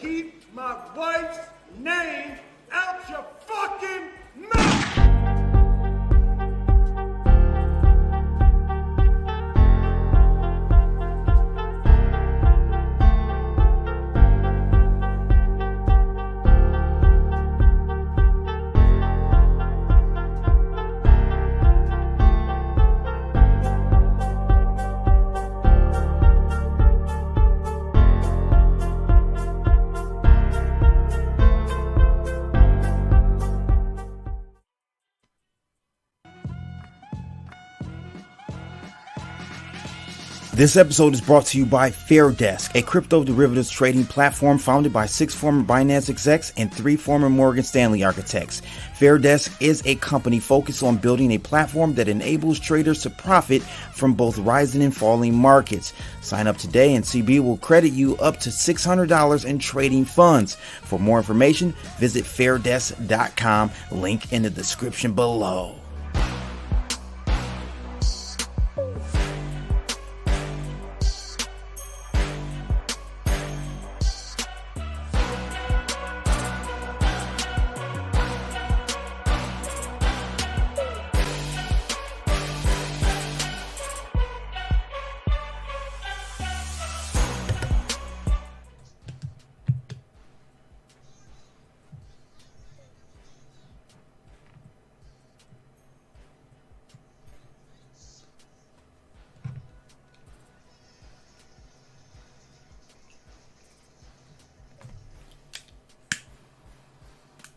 Keep my wife's name out your fucking mouth! This episode is brought to you by FairDesk, a crypto derivatives trading platform founded by 6 former Binance execs and 3 former Morgan Stanley architects. FairDesk is a company focused on building a platform that enables traders to profit from both rising and falling markets. Sign up today and CB will credit you up to $600 in trading funds. For more information, visit fairdesk.com, link in the description below.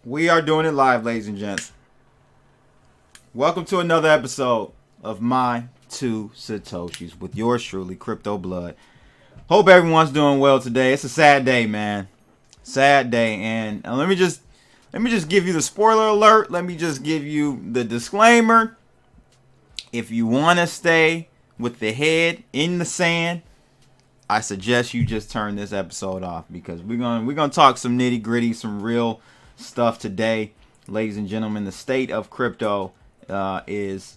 We are doing it live, ladies and gents. Welcome to another episode of My Two Satoshis with yours truly, Crypto Blood. Hope everyone's doing well today. It's a sad day, man. Sad day, and let me just give you the spoiler alert. Let me just give you the disclaimer. If you want to stay with the head in the sand, I suggest you just turn this episode off because we're gonna talk some nitty gritty, some real stuff today, ladies and gentlemen. The state of crypto is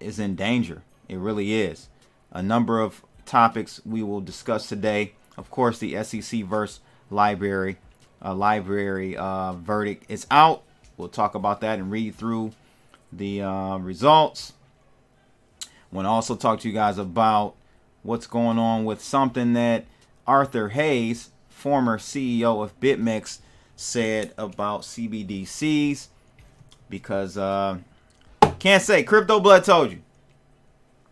in danger. It really is. A number of topics we will discuss today. Of course, the SEC versus LBRY verdict is out. We'll talk about that and read through the results. I want to also talk to you guys about what's going on with something that Arthur Hayes, former CEO of BitMEX, said about CBDCs, because can't say Crypto Blood told you.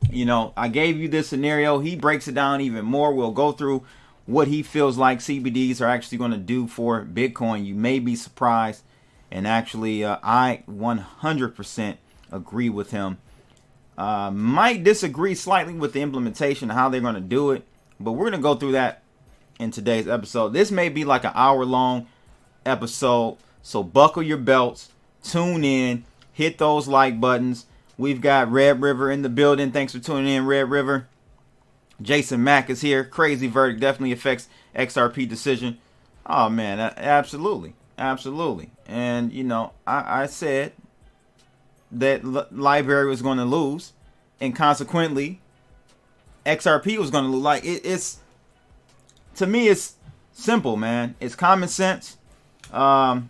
You know, I gave you this scenario. He breaks it down even more. We'll go through what he feels like CBDs are actually going to do for Bitcoin. You may be surprised, and actually I 100% agree with him. Might disagree slightly with the implementation of how they're going to do it, but we're going to go through that in today's episode. This may be like an hour-long episode, so buckle your belts, tune in, hit those like buttons. We've got Red River in the building. Thanks for tuning in, Red River. Jason Mack is here. Crazy verdict definitely affects XRP decision. Oh man, absolutely. And you know, I said that LBRY was going to lose, and consequently XRP was going to lose. Like it's to me, it's simple, man. It's common sense. You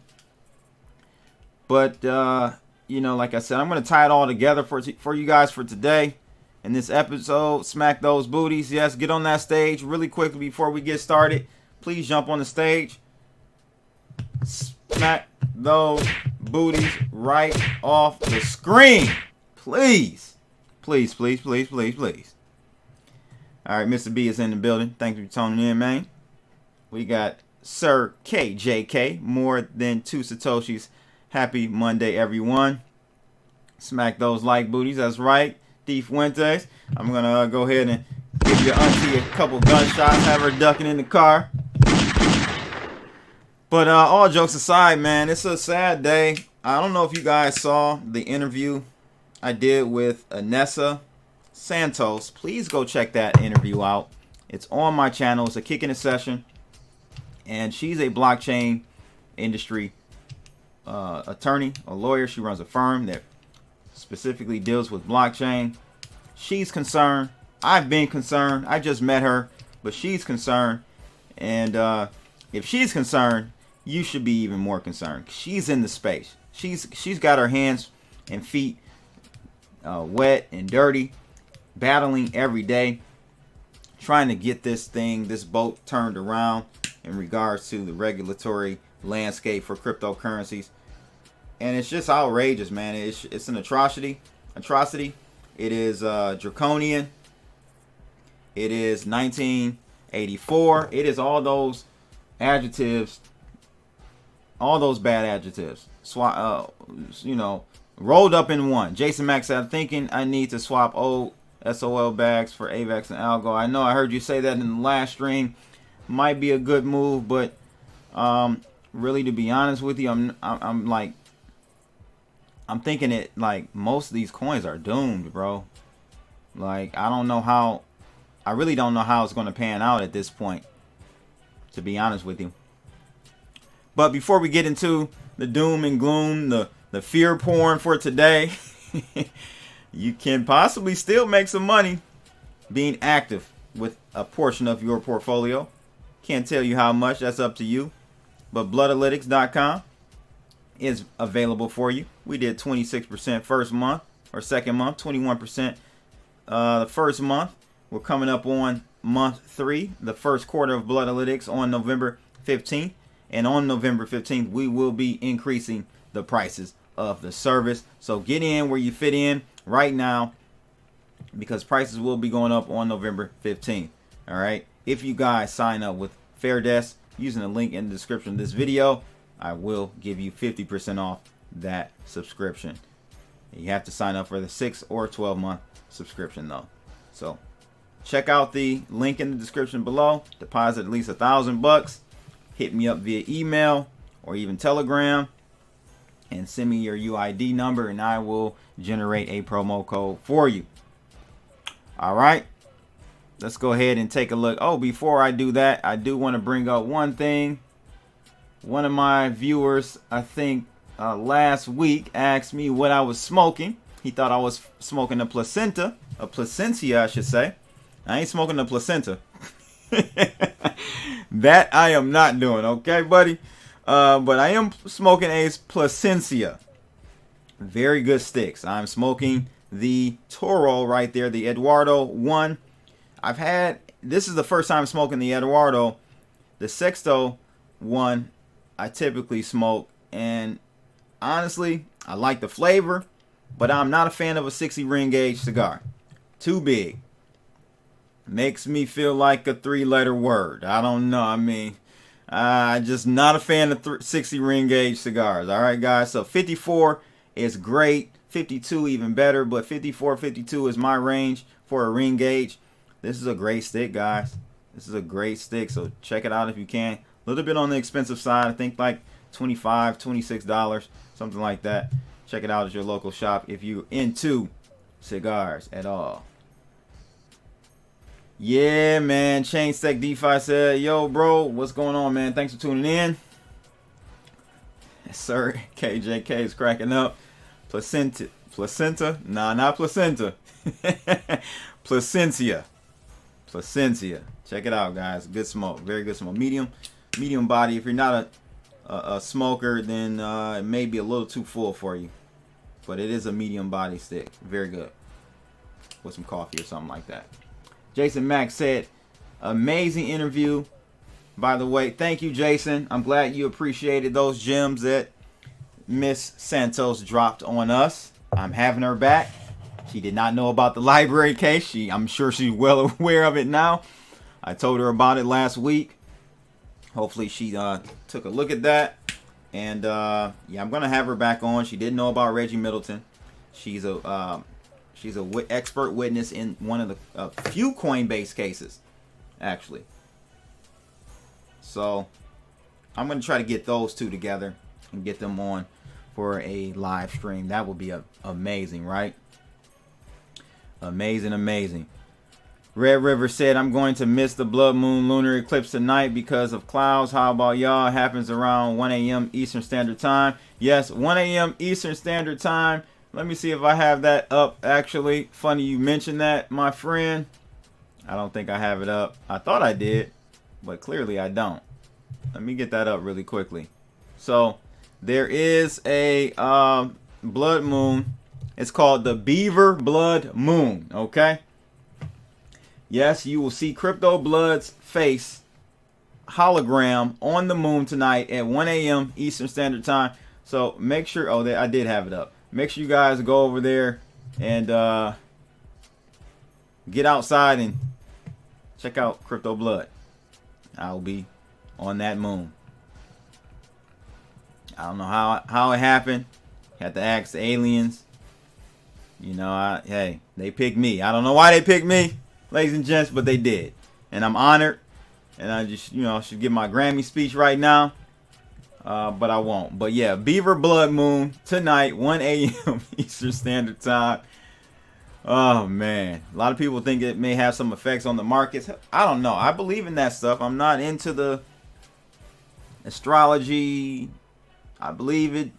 know, like I said, I'm going to tie it all together for you guys for today in this episode. Smack those booties. Yes, get on that stage really quickly before we get started. Please jump on the stage. Smack those booties right off the screen. Please. Please. All right, Mr. B is in the building. Thanks for tuning in, man. We got Sir KJK, more than 2 Satoshis. Happy Monday, everyone. Smack those like booties. That's right. D Fuentes. I'm going to go ahead and give your auntie a couple gunshots. Have her ducking in the car. But all jokes aside, man, it's a sad day. I don't know if you guys saw the interview I did with Anessa Santos. Please go check that interview out. It's on my channel. It's a kick in the session. And she's a blockchain industry attorney, a lawyer. She runs a firm that specifically deals with blockchain. She's concerned. I've been concerned. I just met her, but she's concerned. And if she's concerned, you should be even more concerned. She's in the space. She's got her hands and feet wet and dirty, battling every day, trying to get this boat turned around in regards to the regulatory landscape for cryptocurrencies. And it's just outrageous, man. It's an atrocity. It is draconian. It is 1984. It is all those adjectives, all those bad adjectives, rolled up in one. Jason Mack said, I'm thinking I need to swap old SOL bags for AVAX and Algo. I know I heard you say that in the last stream. Might be a good move, but really, to be honest with you, I'm thinking it, like, most of these coins are doomed, bro. Like, I really don't know how it's going to pan out at this point, to be honest with you. But before we get into the doom and gloom, the fear porn for today, you can possibly still make some money being active with a portion of your portfolio. Can't tell you how much, that's up to you. But Bloodalytics.com is available for you. We did 26% first month, or second month, 21% the first month. We're coming up on month 3, the first quarter of Bloodalytics on November 15th. And on November 15th, we will be increasing the prices of the service. So get in where you fit in right now, because prices will be going up on November 15th. All right. If you guys sign up with Fairdesk using the link in the description of this video, I will give you 50% off that subscription. You have to sign up for the 6 or 12 month subscription though. So check out the link in the description below. Deposit at least $1,000. Hit me up via email or even Telegram and send me your UID number, and I will generate a promo code for you. All right, let's go ahead and take a look. Oh, before I do that, I do want to bring up one thing. One of my viewers, I think last week, asked me what I was smoking. He thought I was smoking a placentia, I should say. I ain't smoking a placenta. That I am not doing, okay, buddy? But I am smoking a placentia. Very good sticks. I'm smoking the Toro right there, the Eduardo 1. This is the first time smoking the Eduardo. The Sexto 1 I typically smoke, and honestly, I like the flavor, but I'm not a fan of a 60 ring gauge cigar. Too big. Makes me feel like a 3-letter word. I don't know. I mean, just not a fan of 60 ring gauge cigars. All right, guys. So 54 is great. 52 even better, but 54, 52 is my range for a ring gauge. This is a great stick, guys. This is a great stick, so check it out if you can. A little bit on the expensive side. I think like $25, $26, something like that. Check it out at your local shop if you're into cigars at all. Yeah, man. Chain Stack DeFi said, yo, bro, what's going on, man? Thanks for tuning in. Yes, sir. KJK is cracking up. Placenta? Nah, not placenta. Placentia. Check it out, guys. Good smoke. Very good smoke. Medium body. If you're not a smoker, then it may be a little too full for you. But it is a medium body stick. Very good. With some coffee or something like that. Jason Mack said, amazing interview. By the way, thank you, Jason. I'm glad you appreciated those gems that Miss Santos dropped on us. I'm having her back. She did not know about the LBRY case. I'm sure she's well aware of it now. I told her about it last week. Hopefully she took a look at that. And yeah, I'm gonna have her back on. She didn't know about Reggie Middleton. She's a expert witness in one of the few Coinbase cases, actually. So I'm gonna try to get those two together and get them on for a live stream. That would be amazing, right? Amazing. Red River said, I'm going to miss the blood moon lunar eclipse tonight because of clouds. How about y'all? It happens around 1 a.m. Eastern Standard Time. Yes, 1 a.m. Eastern Standard Time. Let me see if I have that up, actually. Funny you mentioned that, my friend. I don't think I have it up. I thought I did, but clearly I don't. Let me get that up really quickly. So there is a blood moon. It's called the Beaver Blood Moon. Okay. Yes, you will see Crypto Blood's face hologram on the moon tonight at 1 a.m. Eastern Standard Time. So make sure. Oh, I did have it up. Make sure you guys go over there and get outside and check out Crypto Blood. I'll be on that moon. I don't know how it happened. Had to ask the aliens. You know, hey, they picked me. I don't know why they picked me, ladies and gents, but they did. And I'm honored. And I just, you know, should give my Grammy speech right now. But I won't. But yeah, Beaver Blood Moon tonight, 1 a.m. Eastern Standard Time. Oh, man. A lot of people think it may have some effects on the markets. I don't know. I believe in that stuff. I'm not into the astrology. I believe it.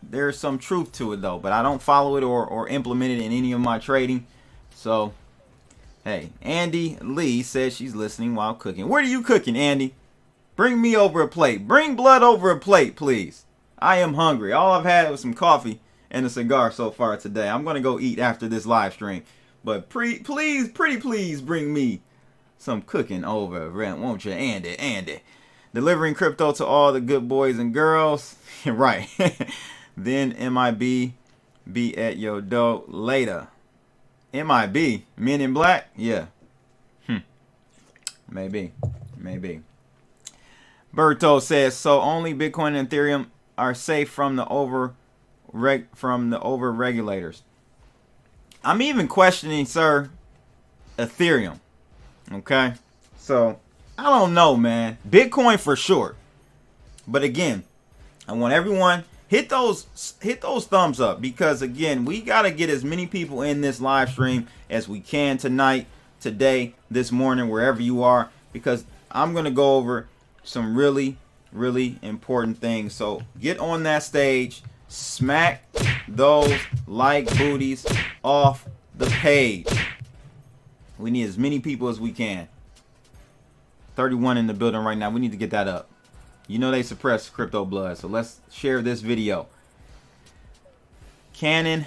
There's some truth to it, though. But I don't follow it or implement it in any of my trading. So, hey. Andy Lee says she's listening while cooking. What are you cooking, Andy? Bring me over a plate. Bring blood over a plate, please. I am hungry. All I've had was some coffee and a cigar so far today. I'm going to go eat after this live stream. But please, pretty please bring me some cooking over, won't you, Andy? Delivering crypto to all the good boys and girls. Right. Then MIB be at your door later. MIB? Men in Black? Yeah. Maybe. Berto says, so only Bitcoin and Ethereum are safe from the over regulators. I'm even questioning, sir, Ethereum. Okay? So, I don't know, man. Bitcoin for sure. But again, I want everyone hit those thumbs up, because again, we got to get as many people in this live stream as we can tonight, today, this morning, wherever you are, because I'm going to go over some really important things. So get on that stage, smack those like booties off the page. We need as many people as we can. 31 in the building right now. We need to get that up. You know they suppress Crypto Blood, so let's share this video. Cannon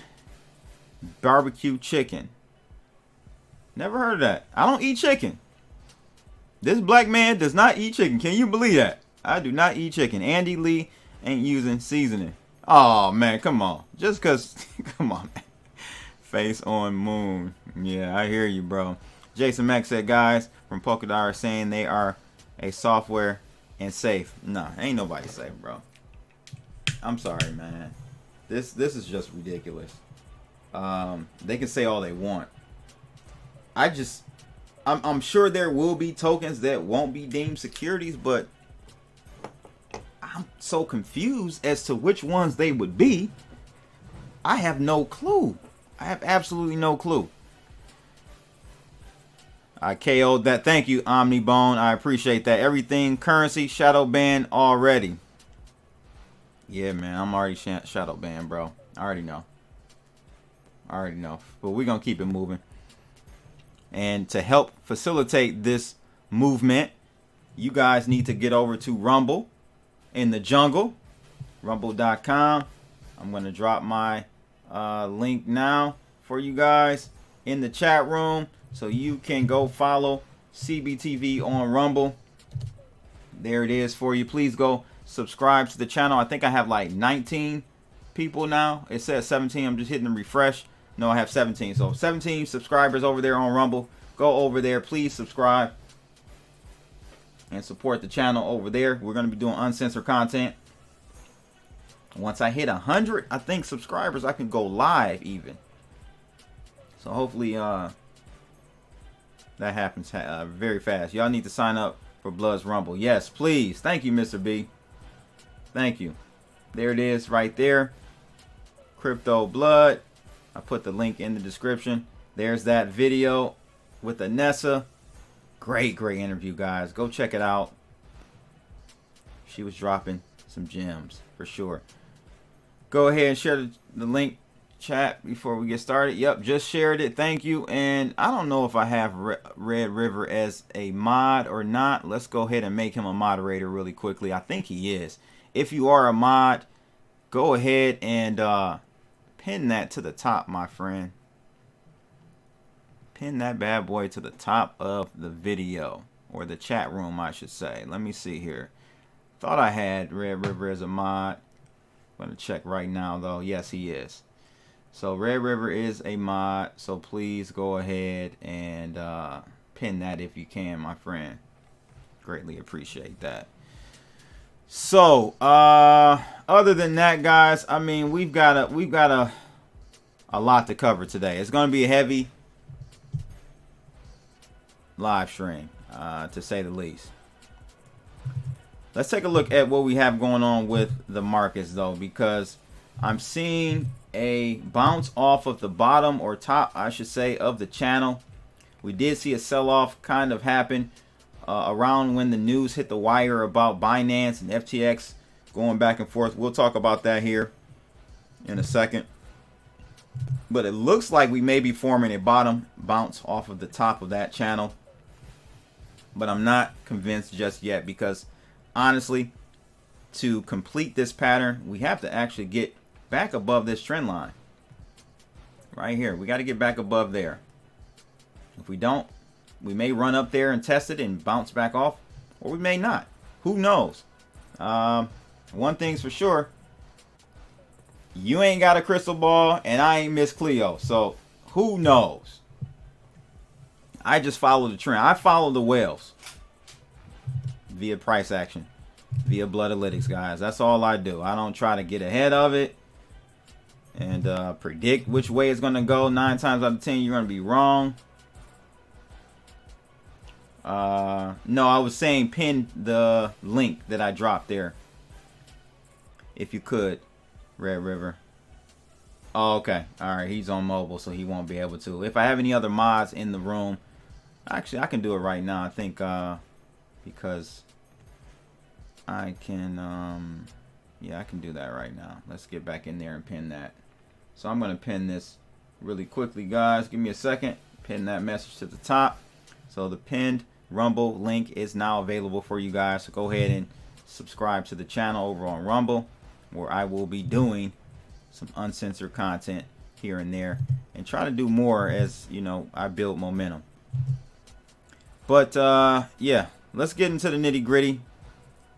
barbecue chicken. Never heard of that. I don't eat chicken. This black man does not eat chicken. Can you believe that? I do not eat chicken. Andy Lee ain't using seasoning. Oh, man, come on. Just because, come on, man. Face on moon. Yeah, I hear you, bro. Jason Mack said, guys from Polkadot are saying they are a software and safe. Nah, ain't nobody safe, bro. I'm sorry, man. This is just ridiculous. They can say all they want. I'm sure there will be tokens that won't be deemed securities, but I'm so confused as to which ones they would be. I have no clue. I have absolutely no clue. I KO'd that. Thank you, Omnibone. I appreciate that. Everything currency shadow ban already. Yeah, man. I'm already shadow banned, bro. I already know. But we're going to keep it moving. And to help facilitate this movement, you guys need to get over to Rumble in the jungle. Rumble.com. I'm going to drop my link now for you guys in the chat room, so you can go follow CBTV on Rumble. There it is for you. Please go subscribe to the channel. I think I have like 19 people now. It says 17. I'm just hitting the refresh. No, I have 17. So 17 subscribers over there on Rumble. Go over there. Please subscribe and support the channel over there. We're going to be doing uncensored content. Once I hit 100, I think, subscribers, I can go live even. So hopefully that happens very fast. Y'all need to sign up for Blood's Rumble. Yes, please. Thank you, Mr. B. Thank you. There it is right there. Crypto Blood. I put the link in the description. There's that video with Anessa. Great interview, guys. Go check it out. She was dropping some gems for sure. Go ahead and share the link chat before we get started. Yep, just shared it. Thank you. And I don't know if I have Red River as a mod or not. Let's go ahead and make him a moderator really quickly. I think he is. If you are a mod, go ahead and pin that to the top, my friend. Pin that bad boy to the top of the video, or the chat room, I should say. Let me see here. Thought I had Red River as a mod. I'm going to check right now, though. Yes, he is. So Red River is a mod. So please go ahead and pin that if you can, my friend. Greatly appreciate that. So other than that, guys, I mean, we've got a lot to cover today. It's going to be a heavy live stream, to say the least. Let's take a look at what we have going on with the markets, though, because I'm seeing a bounce off of the bottom, or top, I should say, of the channel. We did see a sell-off kind of happen around when the news hit the wire about Binance and FTX going back and forth. We'll talk about that here in a second. But it looks like we may be forming a bottom bounce off of the top of that channel. But I'm not convinced just yet, because honestly, to complete this pattern, we have to actually get back above this trend line right here. We got to get back above there. If we don't, we may run up there and test it and bounce back off, or we may not. Who knows? One thing's for sure, you ain't got a crystal ball and I ain't Miss Cleo, so who knows? I just follow the trend. I follow the whales via price action, via Bloodalytics, guys. That's all I do. I don't try to get ahead of it and predict which way it's going to go. 9 times out of 10, you're going to be wrong. No, I was saying pin the link that I dropped there, if you could, Red River. Oh, okay. All right. He's on mobile, so he won't be able to. If I have any other mods in the room, actually, I can do it right now. I think because I can, yeah, I can do that right now. Let's get back in there and pin that. So I'm going to pin this really quickly, guys. Give me a second. Pin that message to the top. So the pinned Rumble link is now available for you guys. So go ahead and subscribe to the channel over on Rumble, where I will be doing some uncensored content here and there, and try to do more as, you know, I build momentum. But yeah, let's get into the nitty gritty.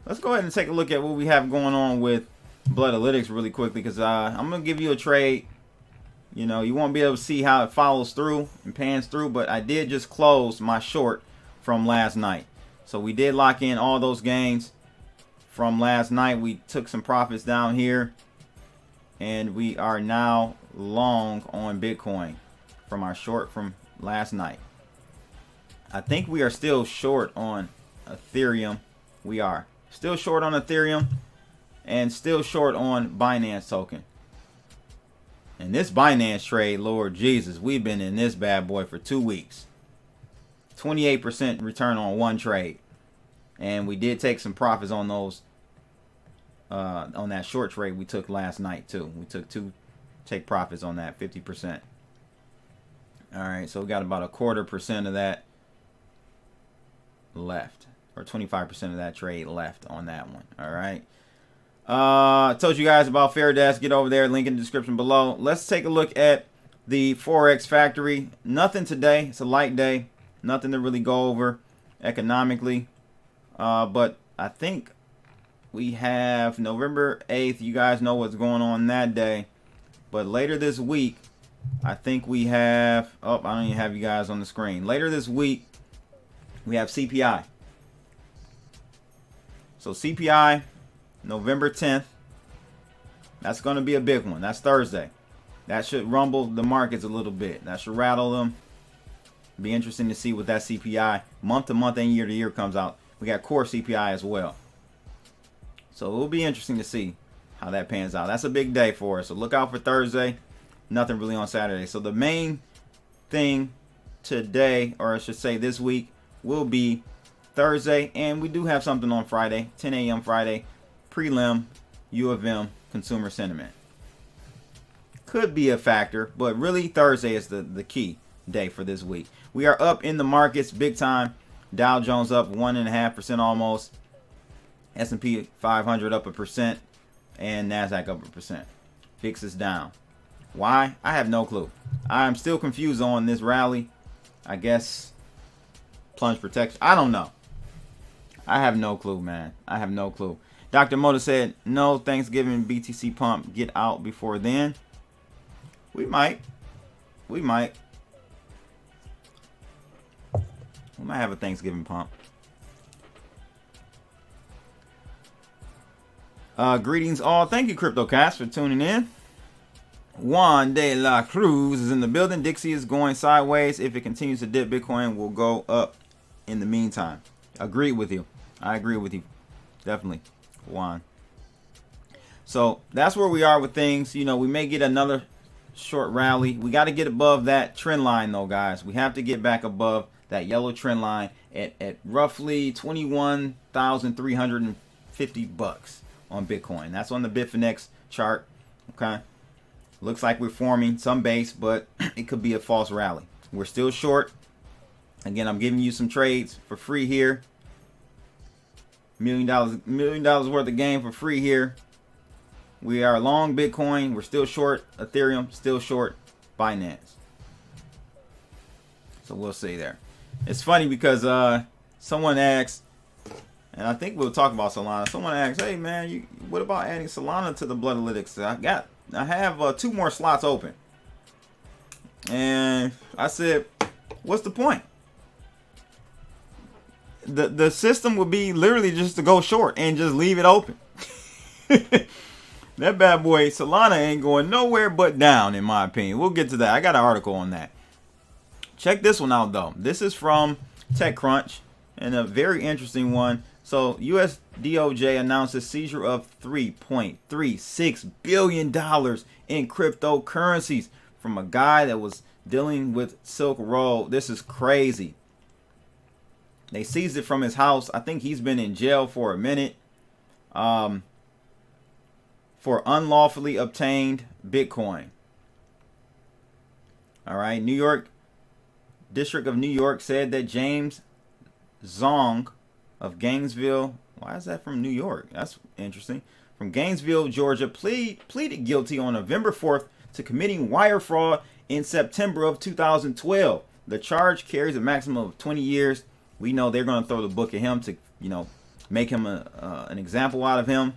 Let's go ahead and take a look at what we have going on with Bloodalytics really quickly, because I'm going to give you a trade. You know, you won't be able to see how it follows through and pans through, but I did just close my short from last night. So we did lock in all those gains from last night. We took some profits down here, and we are now long on Bitcoin from our short from last night. I think we are still short on Ethereum. We are still short on Ethereum and still short on Binance token. And this Binance trade, Lord Jesus, we've been in this bad boy for 2 weeks. 28% return on one trade. And we did take some profits on those, on that short trade we took last night too. We took take profits on that, 50%. All right, so we got about 1/4% of that left, or 25% of that trade left on that one. All right. I told you guys about Fairdesk. Get over there, link in the description below. Let's take a look at the Forex Factory. Nothing today. It's a light day. Nothing to really go over economically. But I think we have November 8th. You guys know what's going on that day. But later this week, I think we have, oh, I don't even have you guys on the screen. Later this week, we have CPI. So CPI, November 10th. That's going to be a big one. That's Thursday. That should rumble the markets a little bit. That should rattle them. Be interesting to see what that CPI month to month and year to year comes out. We got core CPI as well. So it will be interesting to see how that pans out. That's a big day for us. So look out for Thursday. Nothing really on Saturday. So the main thing today, or I should say this week, will be Thursday. And we do have something on Friday, 10 a.m. Friday. Prelim, U of M, consumer sentiment. could be a factor, but really Thursday is the key day for this week. We are up in the markets big time. Dow Jones up 1.5% almost. S&P 500 up 1%, and NASDAQ up 1%. VIX is down. Why? I have no clue. I'm still confused on this rally. I guess plunge protection. I don't know. I have no clue, man. I have no clue. Dr. Moda said, no Thanksgiving BTC pump. Get out before then. We might. We might. We might have a Thanksgiving pump. Greetings all. Thank you, CryptoCast, for tuning in. Juan de la Cruz is in the building. Dixie is going sideways. If it continues to dip, Bitcoin will go up in the meantime. Agree with you. I agree with you. Definitely, Juan. So that's where we are with things. You know, we may get another short rally. We got to get above that trend line, though, guys. We have to get back above that yellow trend line at roughly 21,350 bucks on Bitcoin. That's on the Bitfinex chart. Okay. Looks like we're forming some base, but it could be a false rally. We're still short. Again, I'm giving you some trades for free here. $1 million worth of game for free here. We are long Bitcoin. We're still short Ethereum. Still short Binance. So we'll see there. It's funny because someone asked, and I think we'll talk about Solana. Someone asked, hey man, what about adding Solana to the Bloodalytics? I have 2 more slots open. And I said, what's the point? The system would be literally just to go short and just leave it open. That bad boy Solana ain't going nowhere but down, in my opinion. We'll get to that. I got an article on that. Check this one out, though. This is from TechCrunch, and a very interesting one. So, U.S. DOJ announced a seizure of $3.36 billion in cryptocurrencies from a guy that was dealing with Silk Road. This is crazy. They seized it from his house. I think he's been in jail for a minute for unlawfully obtained Bitcoin. All right. New York District of New York said that James Zong of Gainesville. Why is that from New York? That's interesting. From Gainesville, Georgia, pleaded guilty on November 4th to committing wire fraud in September of 2012. The charge carries a maximum of 20 years. We know they're going to throw the book at him to, make him an example out of him.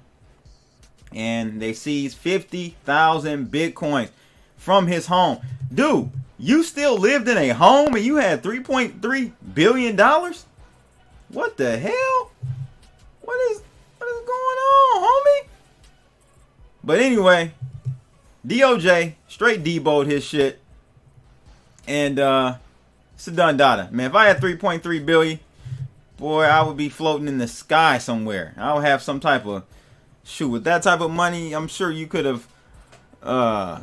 And they seized 50,000 Bitcoins from his home. Dude, you still lived in a home and you had $3.3 billion? What the hell? What is going on, homie? But anyway, DOJ straight deboed his shit. And it's a done data. Man, if I had 3.3 billion, boy, I would be floating in the sky somewhere. I would have some type of with that type of money, I'm sure you could have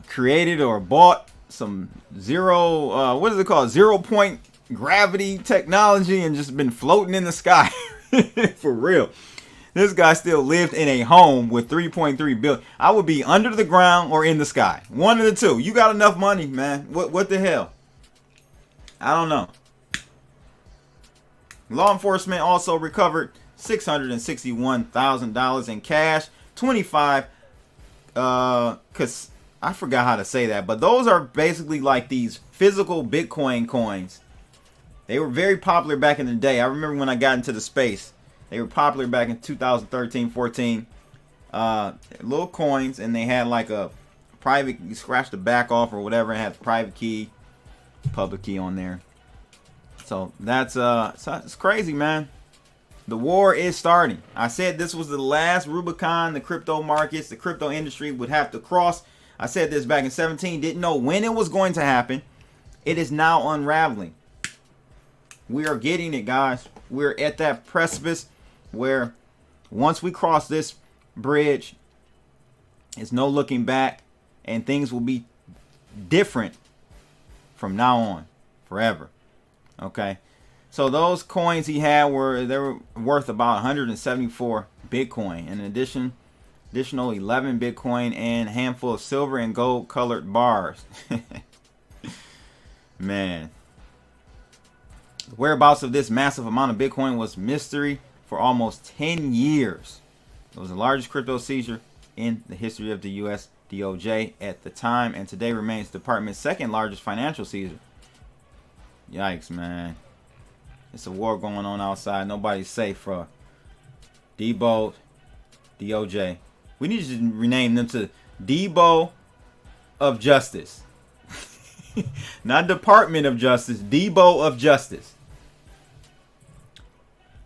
created or bought some zero point gravity technology and just been floating in the sky. For real. This guy still lived in a home with 3.3 billion. I would be under the ground or in the sky. One of the two. You got enough money, man. What the hell? I don't know. Law enforcement also recovered $661,000 in cash. 25 cuz I forgot how to say that, but those are basically like these physical Bitcoin coins. They were very popular back in the day. I remember when I got into the space. They were popular back in 2013, 14. Little coins, and they had like a private, you scratch the back off or whatever, and had private key, public key on there. So that's it's crazy, man. The war is starting. I said this was the last Rubicon the crypto markets, the crypto industry would have to cross. I said this back in 17, didn't know when it was going to happen. It is now unraveling. We are getting it, guys. We're at that precipice where once we cross this bridge, it's no looking back, and things will be different from now on, forever. Okay. So those coins he had they were worth about 174 Bitcoin. In addition, additional 11 Bitcoin, and a handful of silver and gold colored bars. Man. The whereabouts of this massive amount of Bitcoin was mystery for almost 10 years. It was the largest crypto seizure in the history of the U.S. DOJ at the time, and today remains the department's second largest financial seizure. Yikes, man. It's a war going on outside. Nobody's safe for Debo, DOJ. We need to rename them to Debo of Justice. Not Department of Justice, Debo of Justice.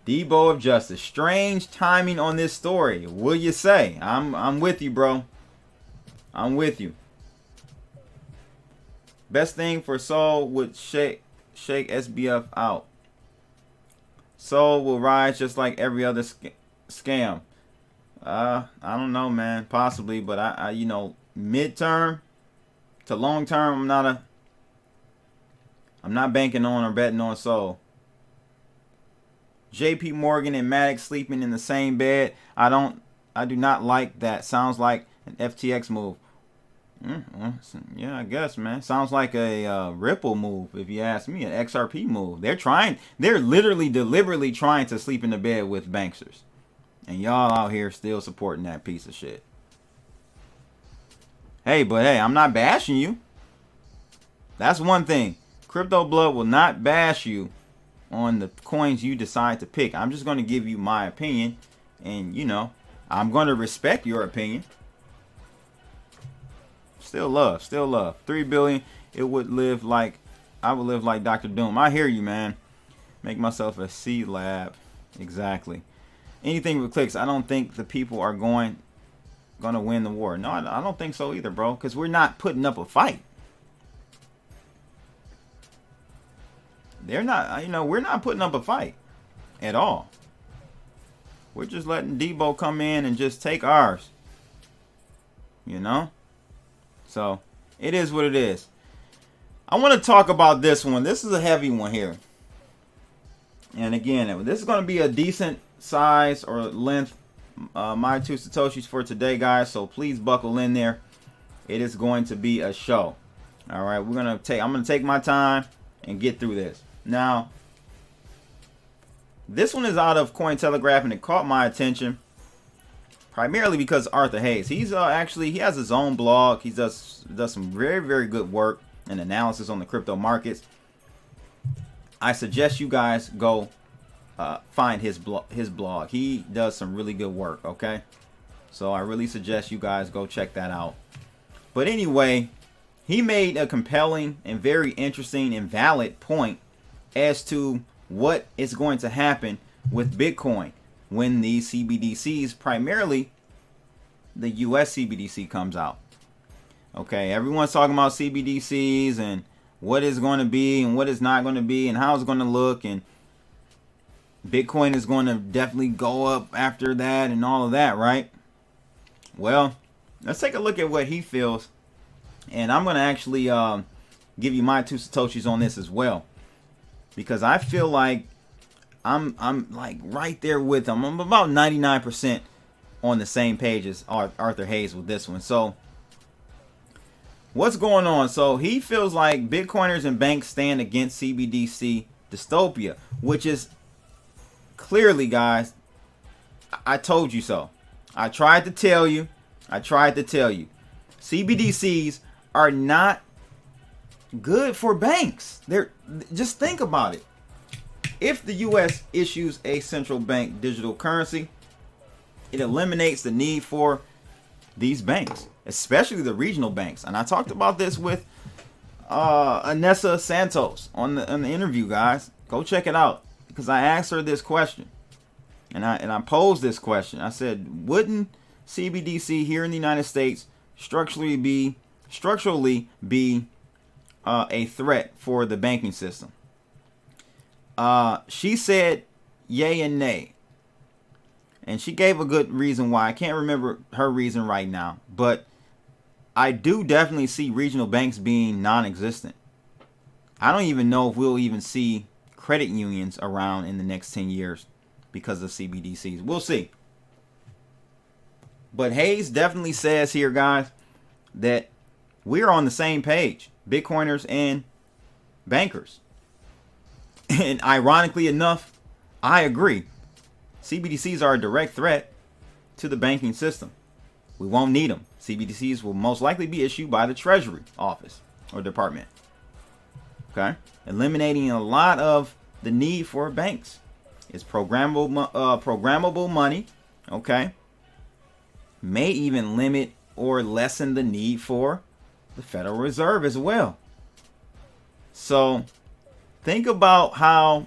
Debo of Justice. Strange timing on this story. Will you say? I'm with you, bro. I'm with you. Best thing for Sol would shake SBF out. Sol will rise just like every other scam. I don't know, man. Possibly, but I you know, midterm to long term, I'm not banking on or betting on Sol. JP Morgan and Maddox sleeping in the same bed. I do not like that. Sounds like an FTX move. Yeah, I guess, man. Sounds like a Ripple move, if you ask me. An XRP move. They're literally deliberately trying to sleep in the bed with banksters. And y'all out here still supporting that piece of shit. Hey, but hey, I'm not bashing you. That's one thing. Crypto Blood will not bash you on the coins you decide to pick. I'm just going to give you my opinion. And, you know, I'm going to respect your opinion. Still love. Still love. 3 billion. I would live like Dr. Doom. I hear you, man. Make myself a C lab. Exactly. Anything with clicks. I don't think the people are going to win the war. No, I don't think so either, bro. Because we're not putting up a fight. They're not, you know, we're not putting up a fight at all. We're just letting Debo come in and just take ours. You know? So, it is what it is. I want to talk about this one. This is a heavy one here. And again, this is going to be a decent size or length. My 2 Satoshis for today, guys. So, please buckle in there. It is going to be a show. All right, I'm going to take my time and get through this. Now, this one is out of Cointelegraph, and it caught my attention primarily because Arthur Hayes. He's he has his own blog. He does some very, very good work and analysis on the crypto markets. I suggest you guys go find his blog. He does some really good work. Okay, so I really suggest you guys go check that out. But anyway, he made a compelling and very interesting and valid point as to what is going to happen with Bitcoin when these CBDCs, primarily the US CBDC, comes out. Okay, everyone's talking about CBDCs and what is going to be and what is not going to be and how it's going to look, and Bitcoin is going to definitely go up after that and all of that, right? Well, let's take a look at what he feels, and I'm going to actually give you my 2 Satoshis on this as well, because I feel like I'm like right there with him. I'm about 99% on the same page as Arthur Hayes with this one. So what's going on? So he feels like Bitcoiners and banks stand against CBDC dystopia, which is clearly, guys, I told you so. I tried to tell you. CBDCs are not good for banks. Just think about it. If the US issues a central bank digital currency, it eliminates the need for these banks, especially the regional banks. And I talked about this with Anessa Santos on the interview, guys. Go check it out, because I asked her this question, and I posed this question. I said, wouldn't CBDC here in the United States structurally be a threat for the banking system? She said yay and nay, and she gave a good reason why. I can't remember her reason right now, but I do definitely see regional banks being non-existent. I don't even know if we'll even see credit unions around in the next 10 years because of CBDCs. We'll see. But Hayes definitely says here, guys, that we're on the same page, Bitcoiners and bankers. And ironically enough, I agree. CBDCs are a direct threat to the banking system. We won't need them. CBDCs will most likely be issued by the Treasury Office or Department. Okay? Eliminating a lot of the need for banks. It's programmable money. Okay? May even limit or lessen the need for the Federal Reserve as well. So think about how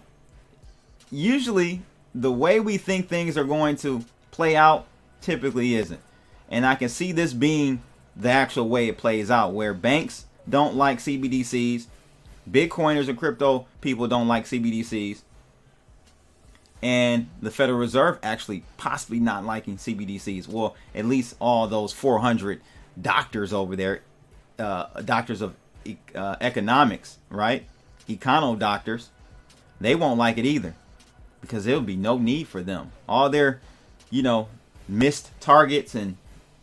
usually the way we think things are going to play out typically isn't. And I can see this being the actual way it plays out, where banks don't like CBDCs, Bitcoiners and crypto people don't like CBDCs, and the Federal Reserve actually possibly not liking CBDCs. Well, at least all those 400 doctors over there, doctors of economics, right? Econo doctors, they won't like it either, because there'll be no need for them. All their, missed targets and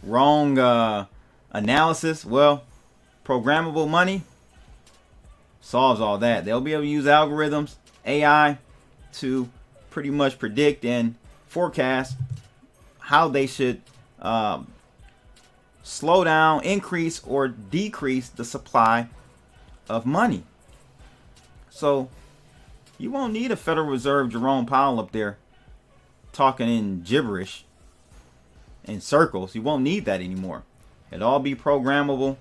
wrong analysis, well, programmable money solves all that. They'll be able to use algorithms, AI, to pretty much predict and forecast how they should slow down, increase, or decrease the supply of money. So you won't need a Federal Reserve Jerome Powell up there talking in gibberish in circles. You won't need that anymore. It'll all be programmable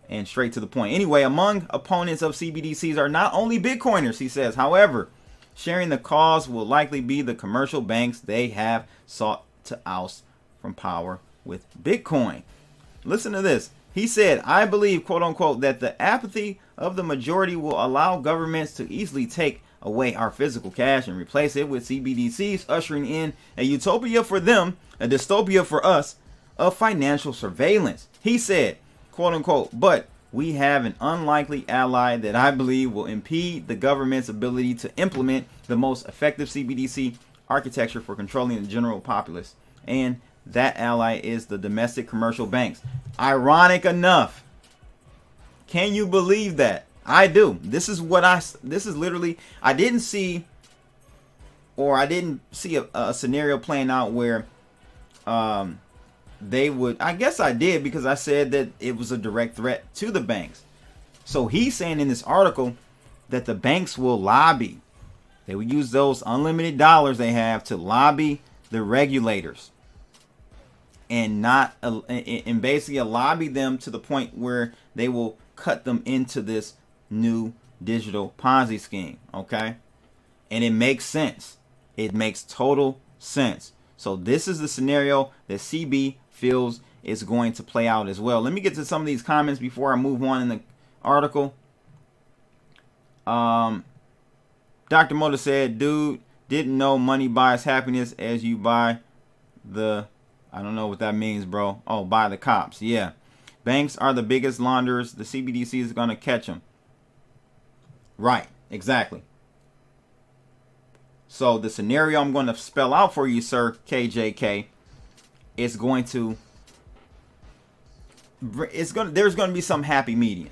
and straight to the point. Anyway, among opponents of CBDCs are not only Bitcoiners, he says. However, sharing the cause will likely be the commercial banks they have sought to oust from power with Bitcoin. Listen to this. He said, I believe, quote unquote, that the apathy of the majority will allow governments to easily take away our physical cash and replace it with CBDCs, ushering in a utopia for them, a dystopia for us, of financial surveillance. He said, quote unquote, but we have an unlikely ally that I believe will impede the government's ability to implement the most effective CBDC architecture for controlling the general populace. And that ally is the domestic commercial banks. Ironic enough. Can you believe that? I do. This is literally, I didn't see a scenario playing out where they would, I guess I did, because I said that it was a direct threat to the banks. So he's saying in this article that the banks will lobby. They will use those unlimited dollars they have to lobby the regulators, and basically lobby them to the point where they will cut them into this new digital Ponzi scheme. Okay. And it makes sense. It makes total sense. So this is the scenario that CB feels is going to play out as well. Let me get to some of these comments before I move on in the article. Dr. Moda said, dude, didn't know money buys happiness as you buy the, I don't know what that means, bro. Oh, buy the cops. Yeah. Banks are the biggest launderers. The CBDC is going to catch them. Right. Exactly. So the scenario I'm going to spell out for you, sir, KJK, is there's going to be some happy medium.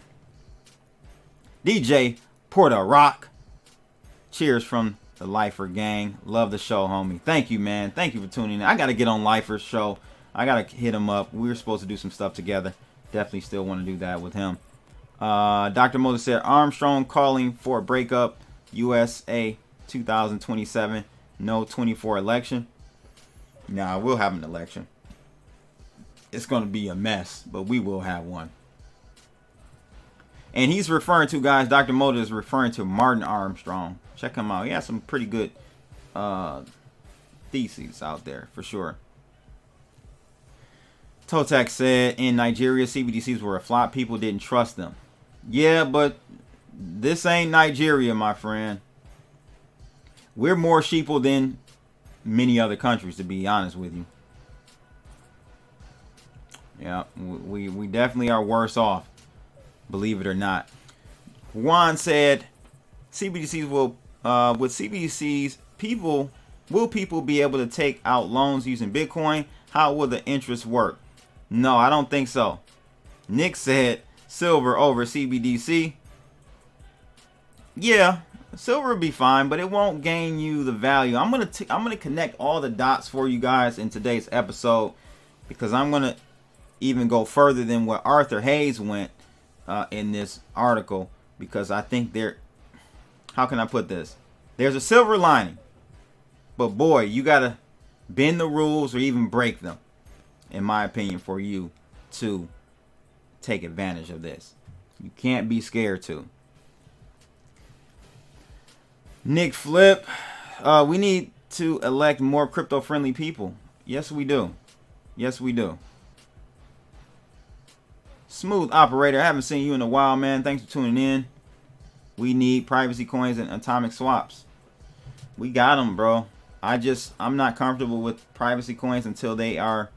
DJ Porter Rock. Cheers from the Lifer gang. Love the show, homie. Thank you, man. Thank you for tuning in. I got to get on Lifer's show. I got to hit him up. We were supposed to do some stuff together. Definitely still want to do that with him. Dr. Moses said, Armstrong calling for a breakup. USA 2027. No 24 election. Nah, we'll have an election. It's going to be a mess, but we will have one. And he's referring to, guys, Dr. Moda is referring to Martin Armstrong. Check him out. He has some pretty good theses out there, for sure. Totek said, in Nigeria, CBDCs were a flop. People didn't trust them. Yeah, but this ain't Nigeria, my friend. We're more sheeple than many other countries, to be honest with you. Yeah, we definitely are worse off, believe it or not. Juan said, CBDCs will, with CBDCs, people be able to take out loans using Bitcoin? How will the interest work? No, I don't think so. Nick said silver over CBDC. Yeah, silver will be fine, but it won't gain you the value. I'm gonna connect all the dots for you guys in today's episode, because I'm gonna even go further than what Arthur Hayes went in this article, because I think how can I put this? There's a silver lining, but boy, you gotta bend the rules or even break them, in my opinion, for you to take advantage of this. You can't be scared to. Nick Flip, we need to elect more crypto-friendly people. Yes, we do. Yes, we do. Smooth Operator, I haven't seen you in a while, man. Thanks for tuning in. We need privacy coins and atomic swaps. We got them, bro. I'm not comfortable with privacy coins until they are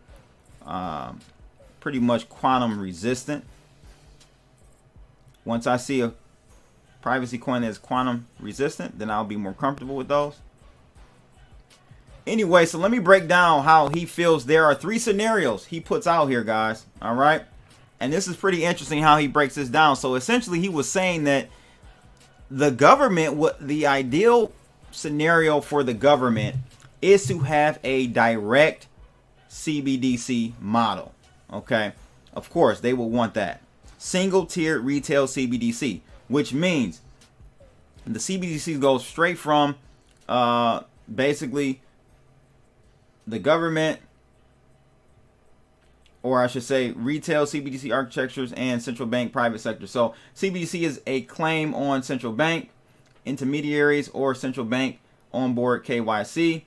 pretty much quantum resistant. Once I see a privacy coin that's quantum resistant, then I'll be more comfortable with those. Anyway, so let me break down how he feels. There are 3 scenarios he puts out here, guys. All right. And this is pretty interesting how he breaks this down. So essentially he was saying that the government, the ideal scenario for the government is to have a direct CBDC model. Okay. Of course, they will want that. Single tiered retail CBDC, which means the CBDC goes straight from basically the government, or I should say retail CBDC architectures and central bank private sector. So CBDC is a claim on central bank intermediaries or central bank onboard KYC.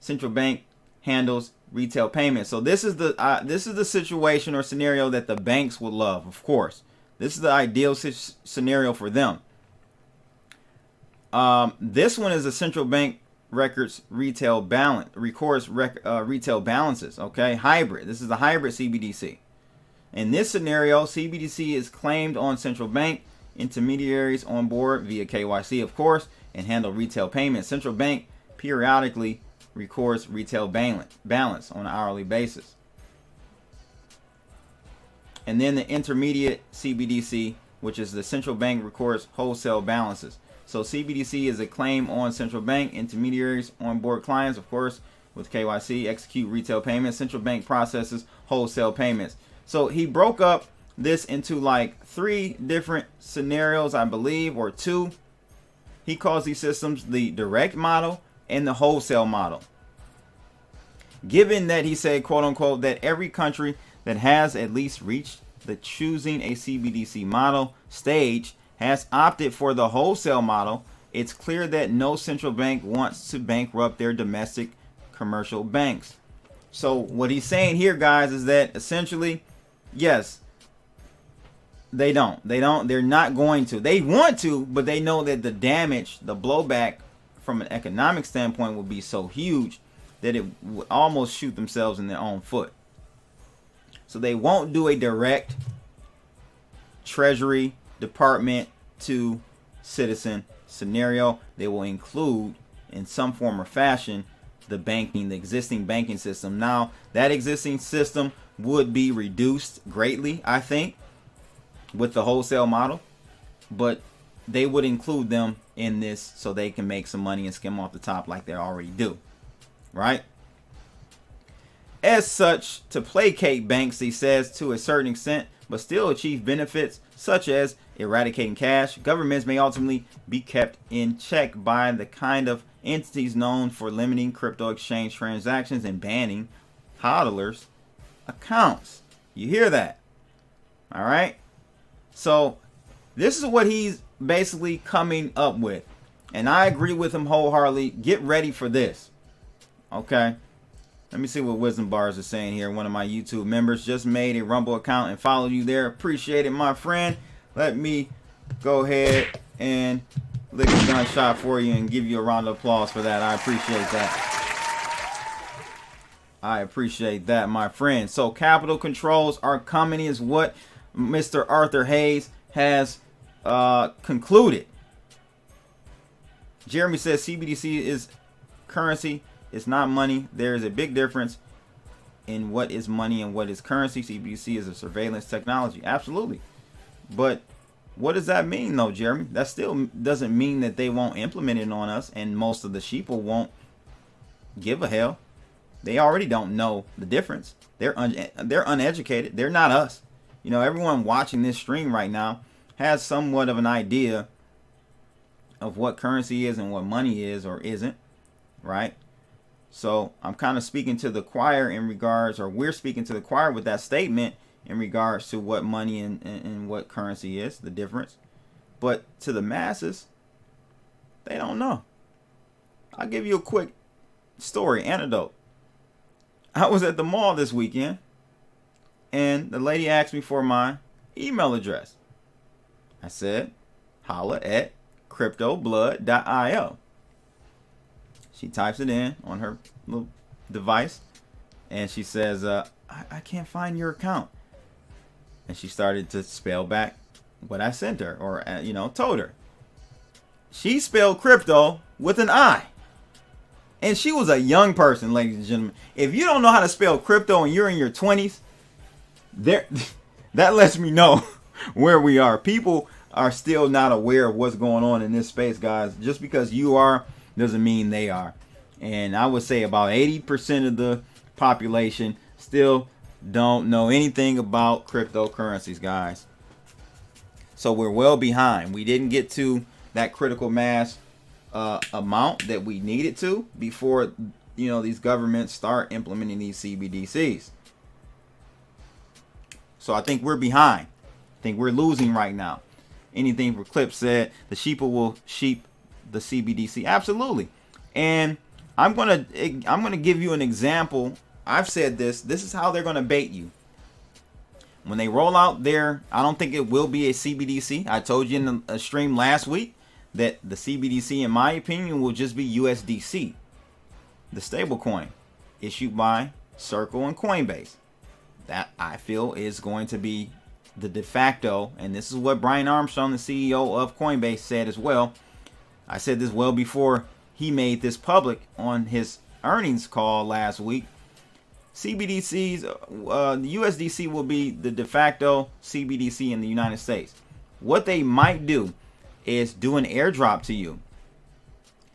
Central bank handles retail payments. So this is the situation or scenario that the banks would love. Of course, this is the ideal scenario for them. This one is a central bank records retail balance, records retail balances. Okay, hybrid. This is a hybrid CBDC. In this scenario, CBDC is claimed on central bank intermediaries on board via KYC, of course, and handle retail payments. Central bank periodically records retail balance on an hourly basis. And then the intermediate CBDC, which is the central bank records wholesale balances. So CBDC is a claim on central bank intermediaries on board clients, of course, with KYC, execute retail payments. Central bank processes wholesale payments. So he broke up this into like 3 different scenarios, I believe, or 2. He calls these systems the direct model and the wholesale model. Given that he said, quote unquote, that every country that has at least reached the choosing a CBDC model stage has opted for the wholesale model, it's clear that no central bank wants to bankrupt their domestic commercial banks. So what he's saying here, guys, is that essentially, yes, they're not going to. They want to, but they know that the damage, the blowback from an economic standpoint will be so huge that it would almost shoot themselves in their own foot. So they won't do a direct Treasury Department to citizen scenario. They will include in some form or fashion the existing banking system. Now, that existing system would be reduced greatly, I think, with the wholesale model, but they would include them in this so they can make some money and skim off the top like they already do, right? As such, to placate banks, he says, to a certain extent, but still achieve benefits such as eradicating cash, governments may ultimately be kept in check by the kind of entities known for limiting crypto exchange transactions and banning hodlers' accounts. You hear that? All right. So this is what he's basically coming up with. And I agree with him wholeheartedly. Get ready for this. Okay. Let me see what Wisdom Bars is saying here. One of my YouTube members just made a Rumble account and followed you there. Appreciate it, my friend. Let me go ahead and lick a gunshot for you and give you a round of applause for that. I appreciate that. I appreciate that, my friend. So capital controls are coming is what Mr. Arthur Hayes has concluded. Jeremy says CBDC is currency. It's not money. There is a big difference. in what is money and what is currency. CBDC is a surveillance technology. Absolutely. But what does that mean, though, Jeremy? That still doesn't mean that they won't implement it on us, and most of the sheeple won't give a hell. They already don't know the difference. They're uneducated. They're not us. You know, everyone watching this stream right now has somewhat of an idea of what currency is and what money is or isn't, right? So I'm kind of speaking to the choir in regards, or we're speaking to the choir with that statement in regards to what money and what currency is, the difference. But to the masses, they don't know. I'll give you a quick story, anecdote. I was at the mall this weekend, and the lady asked me for my email address. I said, holla at cryptoblood.io. She types it in on her little device, and she says, I can't find your account. And she started to spell back what I sent her, or, told her. She spelled crypto with an I. And she was a young person, ladies and gentlemen. If you don't know how to spell crypto and you're in your 20s, that lets me know where we are. People are still not aware of what's going on in this space, guys. Just because you are doesn't mean they are. And I would say about 80% of the population still don't know anything about cryptocurrencies, guys. So we're well behind. We didn't get to that critical mass amount that we needed to before these governments start implementing these CBDCs. So I think we're behind. I think we're losing right now. Anything for Clip said, the sheeple will sheep the CBDC. Absolutely. And I'm gonna give you an example. I've said this is how they're gonna bait you when they roll out their, I don't think it will be a CBDC. I told you in a stream last week that the CBDC, in my opinion, will just be USDC, the stable coin issued by Circle and Coinbase. That I feel is going to be the de facto, and this is what Brian Armstrong, the CEO of Coinbase, said as well. I said this well before he made this public on his earnings call last week. CBDCs, the USDC will be the de facto CBDC in the United States. What they might do is do an airdrop to you.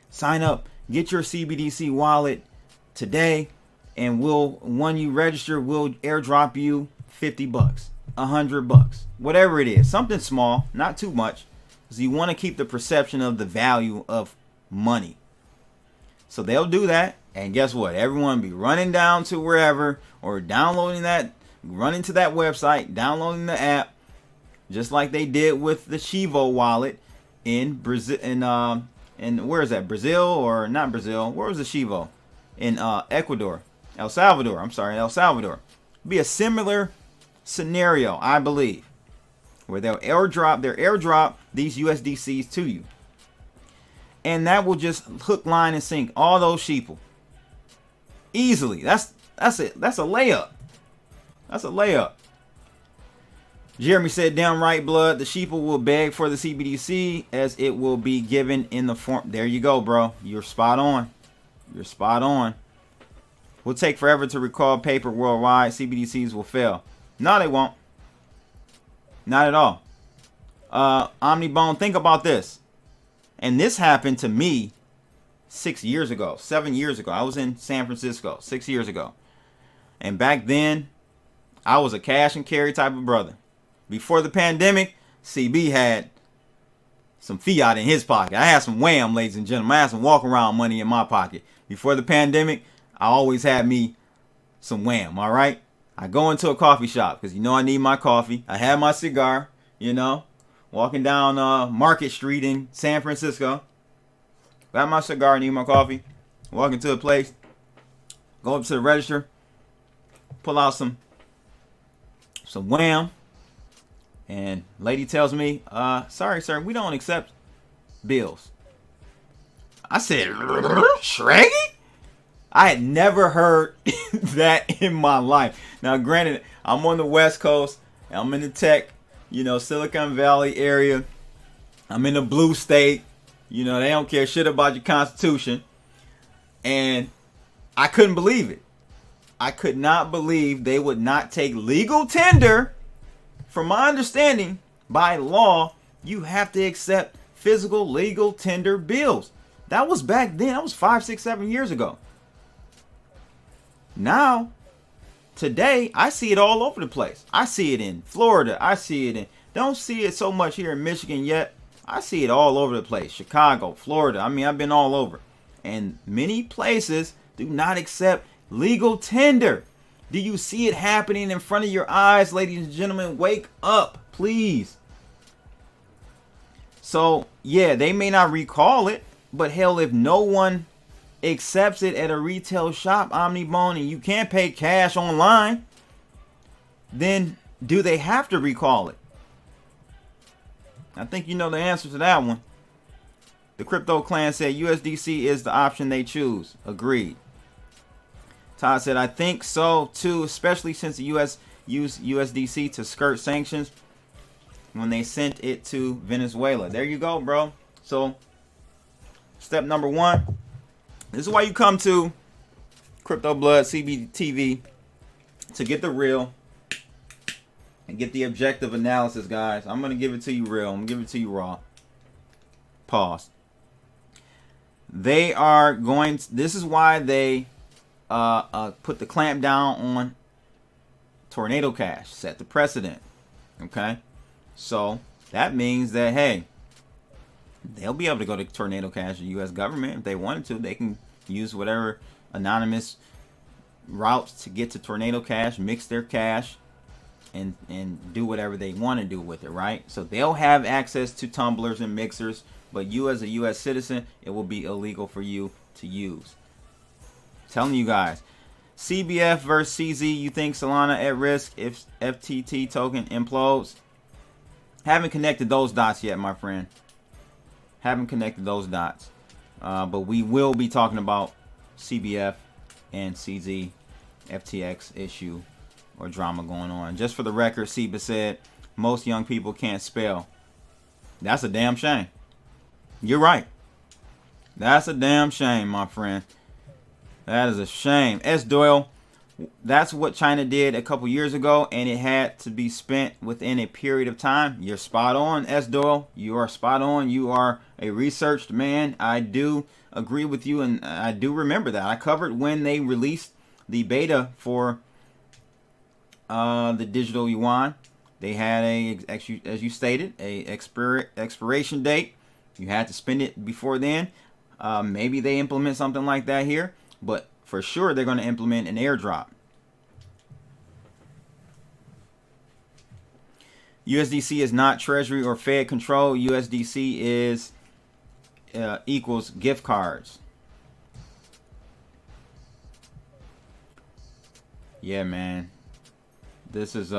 Sign up, get your CBDC wallet today, and when you register, we'll airdrop you $50, $100, whatever it is, something small, not too much, because you want to keep the perception of the value of money. So they'll do that, and guess what? Everyone will be running down to wherever, or running to that website, downloading the app, just like they did with the Chivo wallet in Brazil. And where is that? Brazil, or not Brazil? Where was the Chivo? In Ecuador, El Salvador. El Salvador. Be a similar scenario, I believe, where they'll airdrop these USDCs to you, and that will just hook, line, and sink all those sheeple easily. That's it. That's a layup. That's a layup. Jeremy said, downright blood, the sheeple will beg for the CBDC as it will be given in the form. There you go, bro. You're spot on. You're spot on. Will take forever to recall paper worldwide. CBDCs will fail. No, they won't. Not at all. Omnibone, think about this. And this happened to me 7 years ago. I was in San Francisco 6 years ago. And back then, I was a cash and carry type of brother. Before the pandemic, CB had some fiat in his pocket. I had some wham, ladies and gentlemen. I had some walk around money in my pocket. Before the pandemic, I always had me some wham, all right? I go into a coffee shop because I need my coffee. I had my cigar, walking down Market Street in San Francisco. Got my cigar, need my coffee. Walk into a place, go up to the register, pull out some wham. And lady tells me, sorry, sir, we don't accept bills. I said, Shreggy? I had never heard that in my life. Now, granted, I'm on the West Coast. I'm in the tech, Silicon Valley area. I'm in the blue state. They don't care shit about your constitution. And I couldn't believe it. I could not believe they would not take legal tender. From my understanding, by law, you have to accept physical legal tender bills. That was back then. That was 5, 6, 7 years ago. Now, today, I see it all over the place. I see it in Florida. I see it in, don't see it so much here in Michigan yet. I see it all over the place. Chicago, Florida. I mean, I've been all over. And many places do not accept legal tender. Do you see it happening in front of your eyes, ladies and gentlemen? Wake up, please. So, yeah, they may not recall it, but hell, if no one accepts it at a retail shop, Omnibone, and you can't pay cash online, then do they have to recall it? I think you know the answer to that one. The Crypto Clan said USDC is the option they choose. Agreed. Todd said, I think so too, especially since the US used USDC to skirt sanctions when they sent it to Venezuela. There you go, bro. So, step number 1. This is why you come to Crypto Blood CBTV, to get the real and get the objective analysis, guys. I'm going to give it to you real. I'm going to give it to you raw. Pause. They are going to, this is why they put the clamp down on Tornado Cash, set the precedent. Okay, so that means that, hey, they'll be able to go to Tornado Cash, the U.S. government, if they wanted to. They can use whatever anonymous routes to get to Tornado Cash, mix their cash, and do whatever they want to do with it, right? So they'll have access to tumblers and mixers, but you as a U.S. citizen, it will be illegal for you to use. Telling you guys, CBF versus CZ, you think Solana at risk if FTT token implodes? Haven't connected those dots yet, my friend. Haven't connected those dots. But we will be talking about CBF and CZ FTX issue or drama going on. Just for the record, Seba said most young people can't spell. That's a damn shame. You're right. That's a damn shame, my friend. That is a shame. S. Doyle, that's what China did a couple years ago, and it had to be spent within a period of time. You're spot on, S. Doyle. You are spot on. You are a researched man. I do agree with you, and I do remember that. I covered when they released the beta for the digital yuan. They had as you stated, a expiration date. You had to spend it before then. Maybe they implement something like that here. But for sure, they're going to implement an airdrop. USDC is not Treasury or Fed control. USDC is equals gift cards. Yeah, man. This is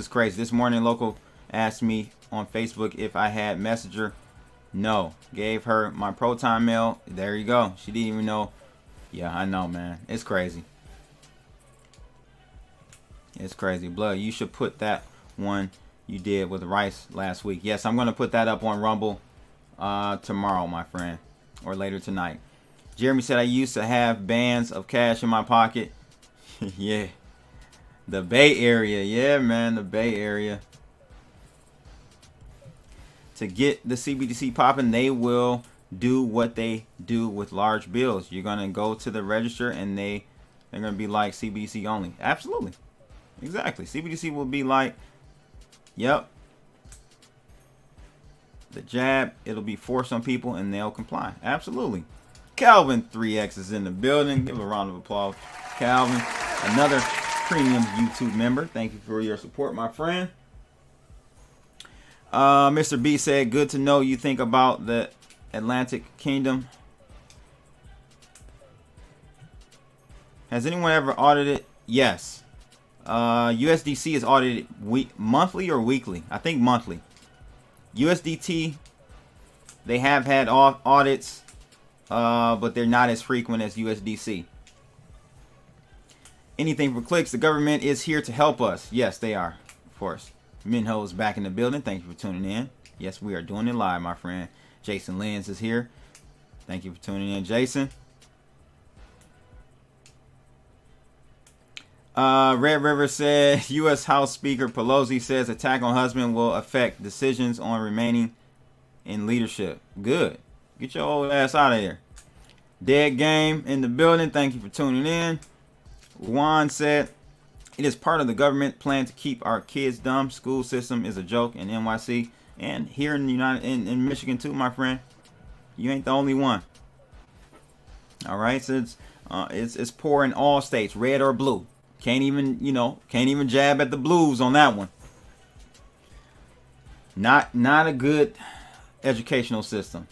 crazy. This morning, Local asked me on Facebook if I had Messenger. No. Gave her my Proton mail. There you go. She didn't even know. Yeah, I know, man. It's crazy. It's crazy. Blood, you should put that one you did with Rice last week. Yes, I'm going to put that up on Rumble tomorrow, my friend. Or later tonight. Jeremy said, I used to have bands of cash in my pocket. Yeah. The Bay Area. Yeah, man. The Bay Area. To get the CBDC popping, they will do what they do with large bills. You're going to go to the register and they're going to be like CBDC only. Absolutely. Exactly. CBDC will be like, yep, the jab. It'll be forced on people and they'll comply. Absolutely. Calvin 3X is in the building. Give a round of applause. Calvin, another premium YouTube member. Thank you for your support, my friend. Mr. B said, good to know you think about the Atlantic Kingdom. Has anyone ever audited? Yes. USDC is audited monthly or weekly? I think monthly. USDT, they have had audits, but they're not as frequent as USDC. Anything for clicks. The government is here to help us. Yes, they are. Of course. Minho is back in the building. Thank you for tuning in. Yes, we are doing it live, my friend. Jason Lenz is here. Thank you for tuning in, Jason. Red River said U.S. House Speaker Pelosi says attack on husband will affect decisions on remaining in leadership. Good. Get your old ass out of here. Dead Game in the building. Thank you for tuning in. Juan said it is part of the government plan to keep our kids dumb. School system is a joke in NYC and here in the in Michigan too, my friend. You ain't the only one. All right, so it's poor in all states, red or blue. Can't even jab at the blues on that one. Not a good educational system.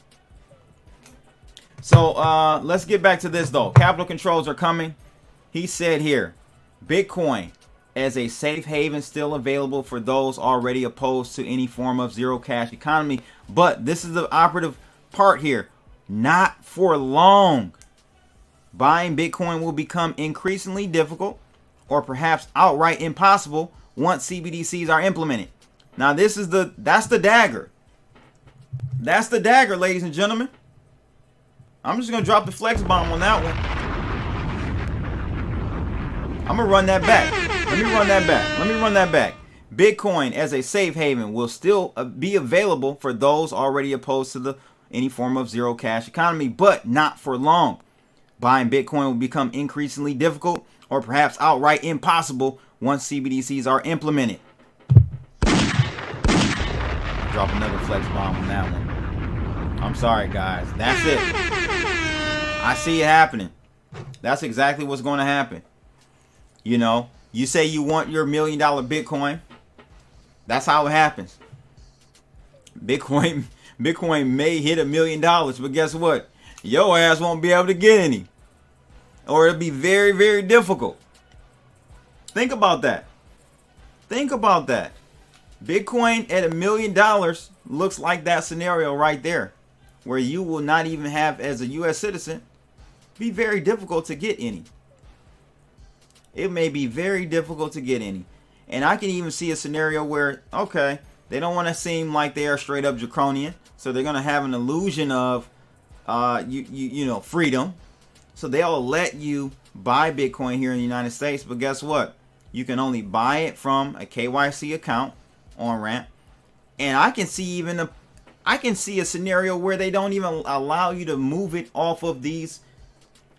So let's get back to this though. Capital controls are coming. He said here, Bitcoin as a safe haven still available for those already opposed to any form of zero cash economy. But this is the operative part here. Not for long. Buying Bitcoin will become increasingly difficult or perhaps outright impossible once CBDCs are implemented. Now that's the dagger. That's the dagger, ladies and gentlemen. I'm just going to drop the flex bomb on that one. I'm going to run that back. Let me run that back. Bitcoin as a safe haven will still be available for those already opposed to any form of zero cash economy, but not for long. Buying Bitcoin will become increasingly difficult or perhaps outright impossible once CBDCs are implemented. Drop another flex bomb on that one. I'm sorry, guys. That's it. I see it happening. That's exactly what's going to happen. You know, you say you want your $1 million Bitcoin. That's how it happens. Bitcoin may hit $1 million, but guess what? Your ass won't be able to get any. Or it'll be very, very difficult. Think about that. Bitcoin at $1 million looks like that scenario right there, where you will not even have, as a U.S. citizen, be very difficult to get any. It may be very difficult to get any. And I can even see a scenario where, okay, they don't want to seem like they are straight up draconian, so they're going to have an illusion of, freedom. So they'll let you buy Bitcoin here in the United States, but guess what? You can only buy it from a KYC account on ramp. And I can see a scenario where they don't even allow you to move it off of these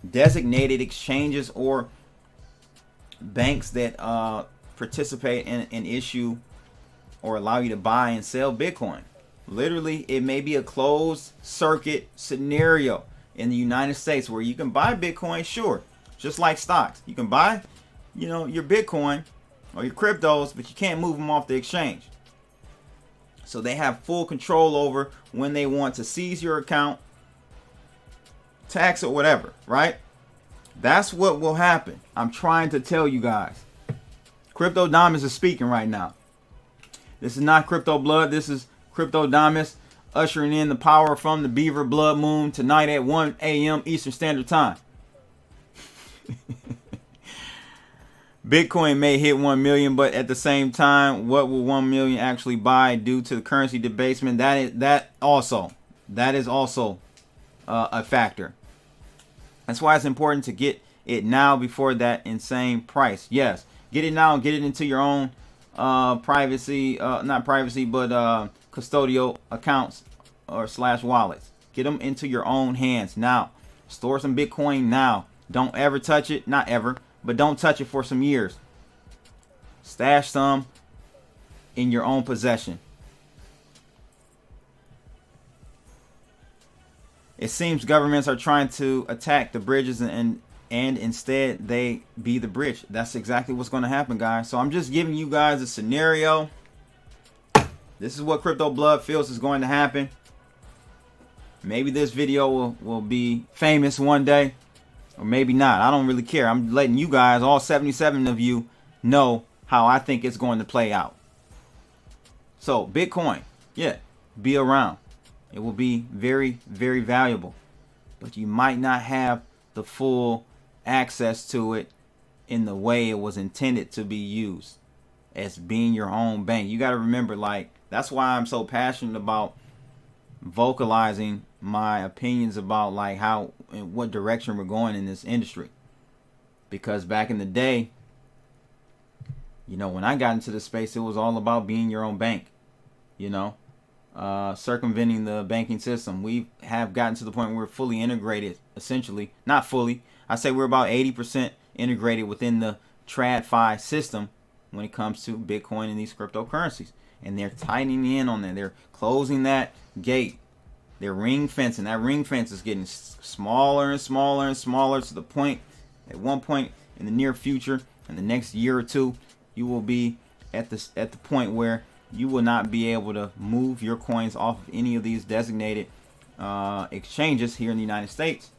designated exchanges or banks that participate in issue or allow you to buy and sell Bitcoin. Literally, it may be a closed circuit scenario in the United States where you can buy Bitcoin, sure, just like stocks. You can buy, your Bitcoin or your cryptos, but you can't move them off the exchange. So they have full control over when they want to seize your account, tax or whatever, right? That's what will happen. I'm trying to tell you guys. Crypto Damas is speaking right now. This is not Crypto Blood. This is Crypto Damas ushering in the power from the Beaver Blood Moon tonight at 1 a.m. Eastern Standard Time. Bitcoin may hit 1 million, but at the same time, what will 1 million actually buy due to the currency debasement? That is also a factor. That's why it's important to get it now before that insane price. Yes, get it now and get it into your own custodial accounts or /wallets. Get them into your own hands now. Store some Bitcoin now. Don't ever touch it. Not ever, but don't touch it for some years. Stash some in your own possession. It seems governments are trying to attack the bridges and instead they be the bridge. That's exactly what's going to happen, guys. So I'm just giving you guys a scenario. This is what Crypto Blood feels is going to happen. Maybe this video will be famous one day, or maybe not. I don't really care. I'm letting you guys, all 77 of you, know how I think it's going to play out. So Bitcoin, yeah, be around. It will be very, very valuable, but you might not have the full access to it in the way it was intended to be used, as being your own bank. You got to remember, that's why I'm so passionate about vocalizing my opinions about how and what direction we're going in this industry. Because back in the day, You know, when I got into the space, it was all about being your own bank, you know, circumventing the banking system. We have gotten to the point where we're fully integrated, essentially. Not fully. I say we're about 80% integrated within the TradFi system when it comes to Bitcoin and these cryptocurrencies. And they're tightening in on that. They're closing that gate. They're ring fencing. That ring fence is getting smaller and smaller and smaller, to the point, at one point in the near future, in the next year or two, you will be at the point where you will not be able to move your coins off of any of these designated exchanges here in the United States.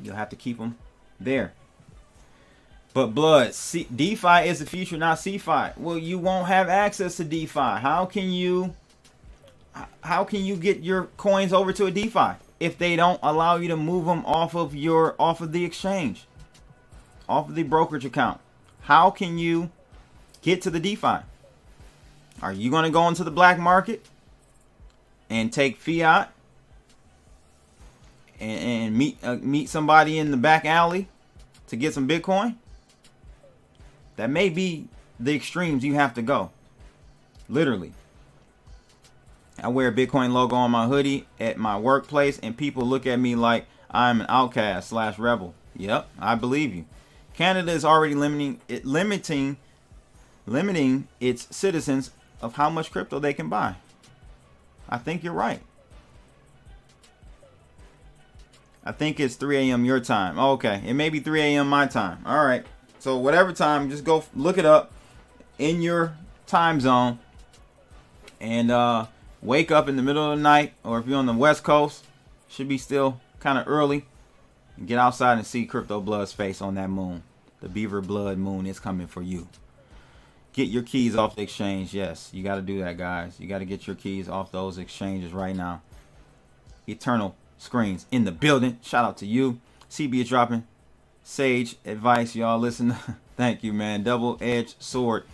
You'll have to keep them there. But Blood, DeFi is the future, not CeFi. Well, you won't have access to DeFi. How can you get your coins over to a DeFi if they don't allow you to move them off of the exchange, off of the brokerage account? How can you get to the DeFi? Are you going to go into the black market and take fiat and meet somebody in the back alley to get some Bitcoin? That may be the extremes you have to go. Literally. I wear a Bitcoin logo on my hoodie at my workplace, and people look at me like I'm an outcast / rebel. Yep, I believe you. Canada is already limiting its citizens of how much crypto they can buy. I think you're right. I think it's 3 a.m. your time. Okay, it may be 3 a.m. my time. All right. So whatever time, just go look it up in your time zone and wake up in the middle of the night, or if you're on the West Coast, should be still kind of early, and get outside and see Crypto Blood's face on that moon. The Beaver Blood moon is coming for you. Get your keys off the exchange. Yes, you got to do that, guys. You got to get your keys off those exchanges right now. Eternal Screens in the building. Shout out to you. CB is dropping sage advice, y'all. Listen. Thank you, man. Double-edged sword.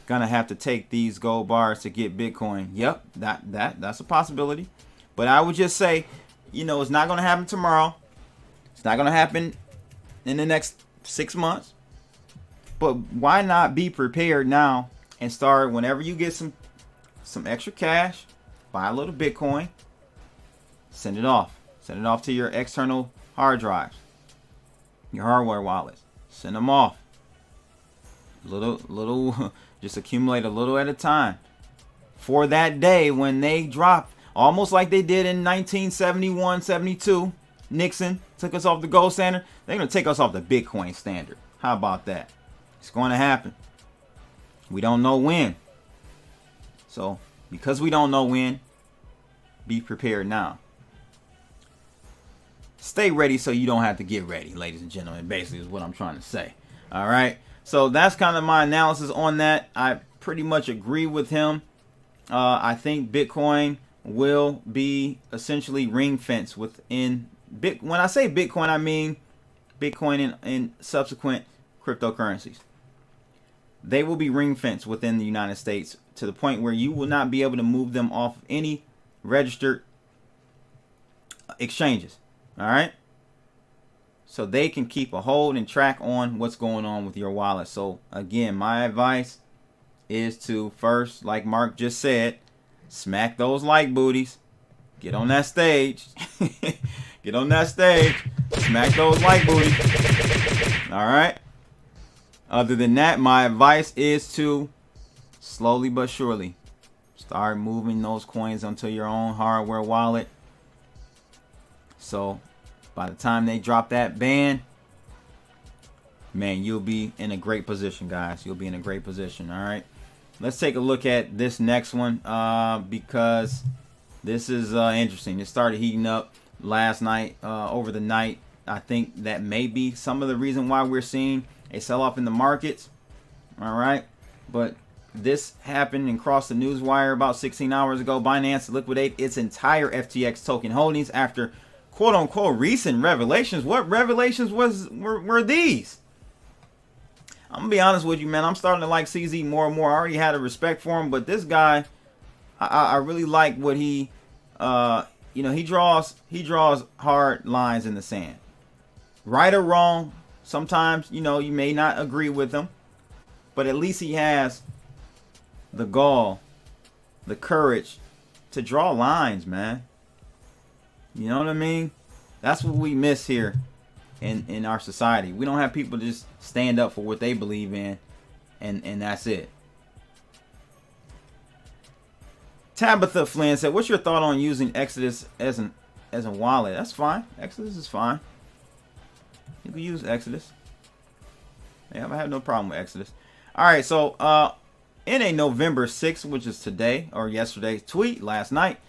Gonna have to take these gold bars to get Bitcoin. Yep, that's a possibility. But I would just say, you know, it's not gonna happen tomorrow. It's not gonna happen in the next 6 months. But why not be prepared now and start whenever you get some extra cash, buy a little Bitcoin, send it off. Send it off to your external hard drives, your hardware wallets. Send them off. Little, just accumulate a little at a time for that day when they drop, almost like they did in 1971, 72. Nixon took us off the gold standard. They're going to take us off the Bitcoin standard. How about that? It's going to happen. We don't know when. So, because we don't know when, be prepared now. Stay ready so you don't have to get ready, ladies and gentlemen, basically is what I'm trying to say. All right. So that's kind of my analysis on that. I pretty much agree with him. I think Bitcoin will be essentially ring fenced within when I say Bitcoin, I mean Bitcoin and subsequent cryptocurrencies. They will be ring fenced within the United States to the point where you will not be able to move them off any registered exchanges. All right. So they can keep a hold and track on what's going on with your wallet. So again, my advice is to first, like Mark just said, smack those like booties. Get on that stage. Get on that stage. Smack those like booties. All right. Other than that, my advice is to slowly but surely start moving those coins onto your own hardware wallet. So by the time they drop that ban, man, you'll be in a great position, guys. You'll be in a great position. All right. Let's take a look at this next one because this is interesting. It started heating up last night, over the night. I think that may be some of the reason why we're seeing a sell-off in the markets. All right. But this happened and crossed the news wire about 16 hours ago. Binance liquidate its entire FTX token holdings after quote-unquote recent revelations. What revelations were these? I'm gonna be honest with you, man. I'm starting to like CZ more and more. I already had a respect for him, but this guy, I really like what he, he draws hard lines in the sand. Right or wrong, sometimes, you may not agree with him. but at least he has the gall, the courage to draw lines, man. You know what I mean? That's what we miss here in our society. We don't have people just stand up for what they believe in, and that's it. Tabitha Flynn said, "What's your thought on using Exodus as a wallet?" That's fine. Exodus is fine. You can use Exodus. Yeah, I have no problem with Exodus. All right, so in a November 6th, which is today or yesterday's tweet last night,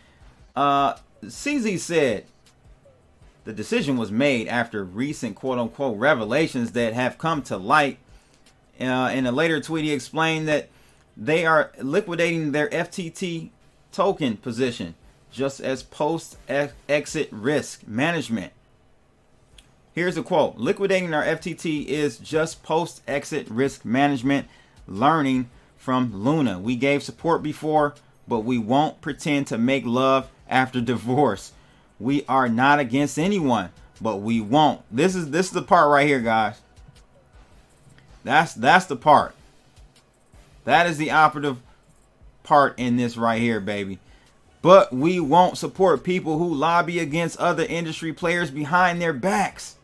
CZ said the decision was made after recent quote-unquote revelations that have come to light. In a later tweet, he explained that they are liquidating their FTT token position just as post-exit risk management. Here's a quote: "Liquidating our FTT is just post-exit risk management, learning from Luna. We gave support before, but we won't pretend to make love after divorce. We are not against anyone, but we won't." This is the part right here, guys. That's the part. That is the operative part in this right here, baby. "But we won't support people who lobby against other industry players behind their backs."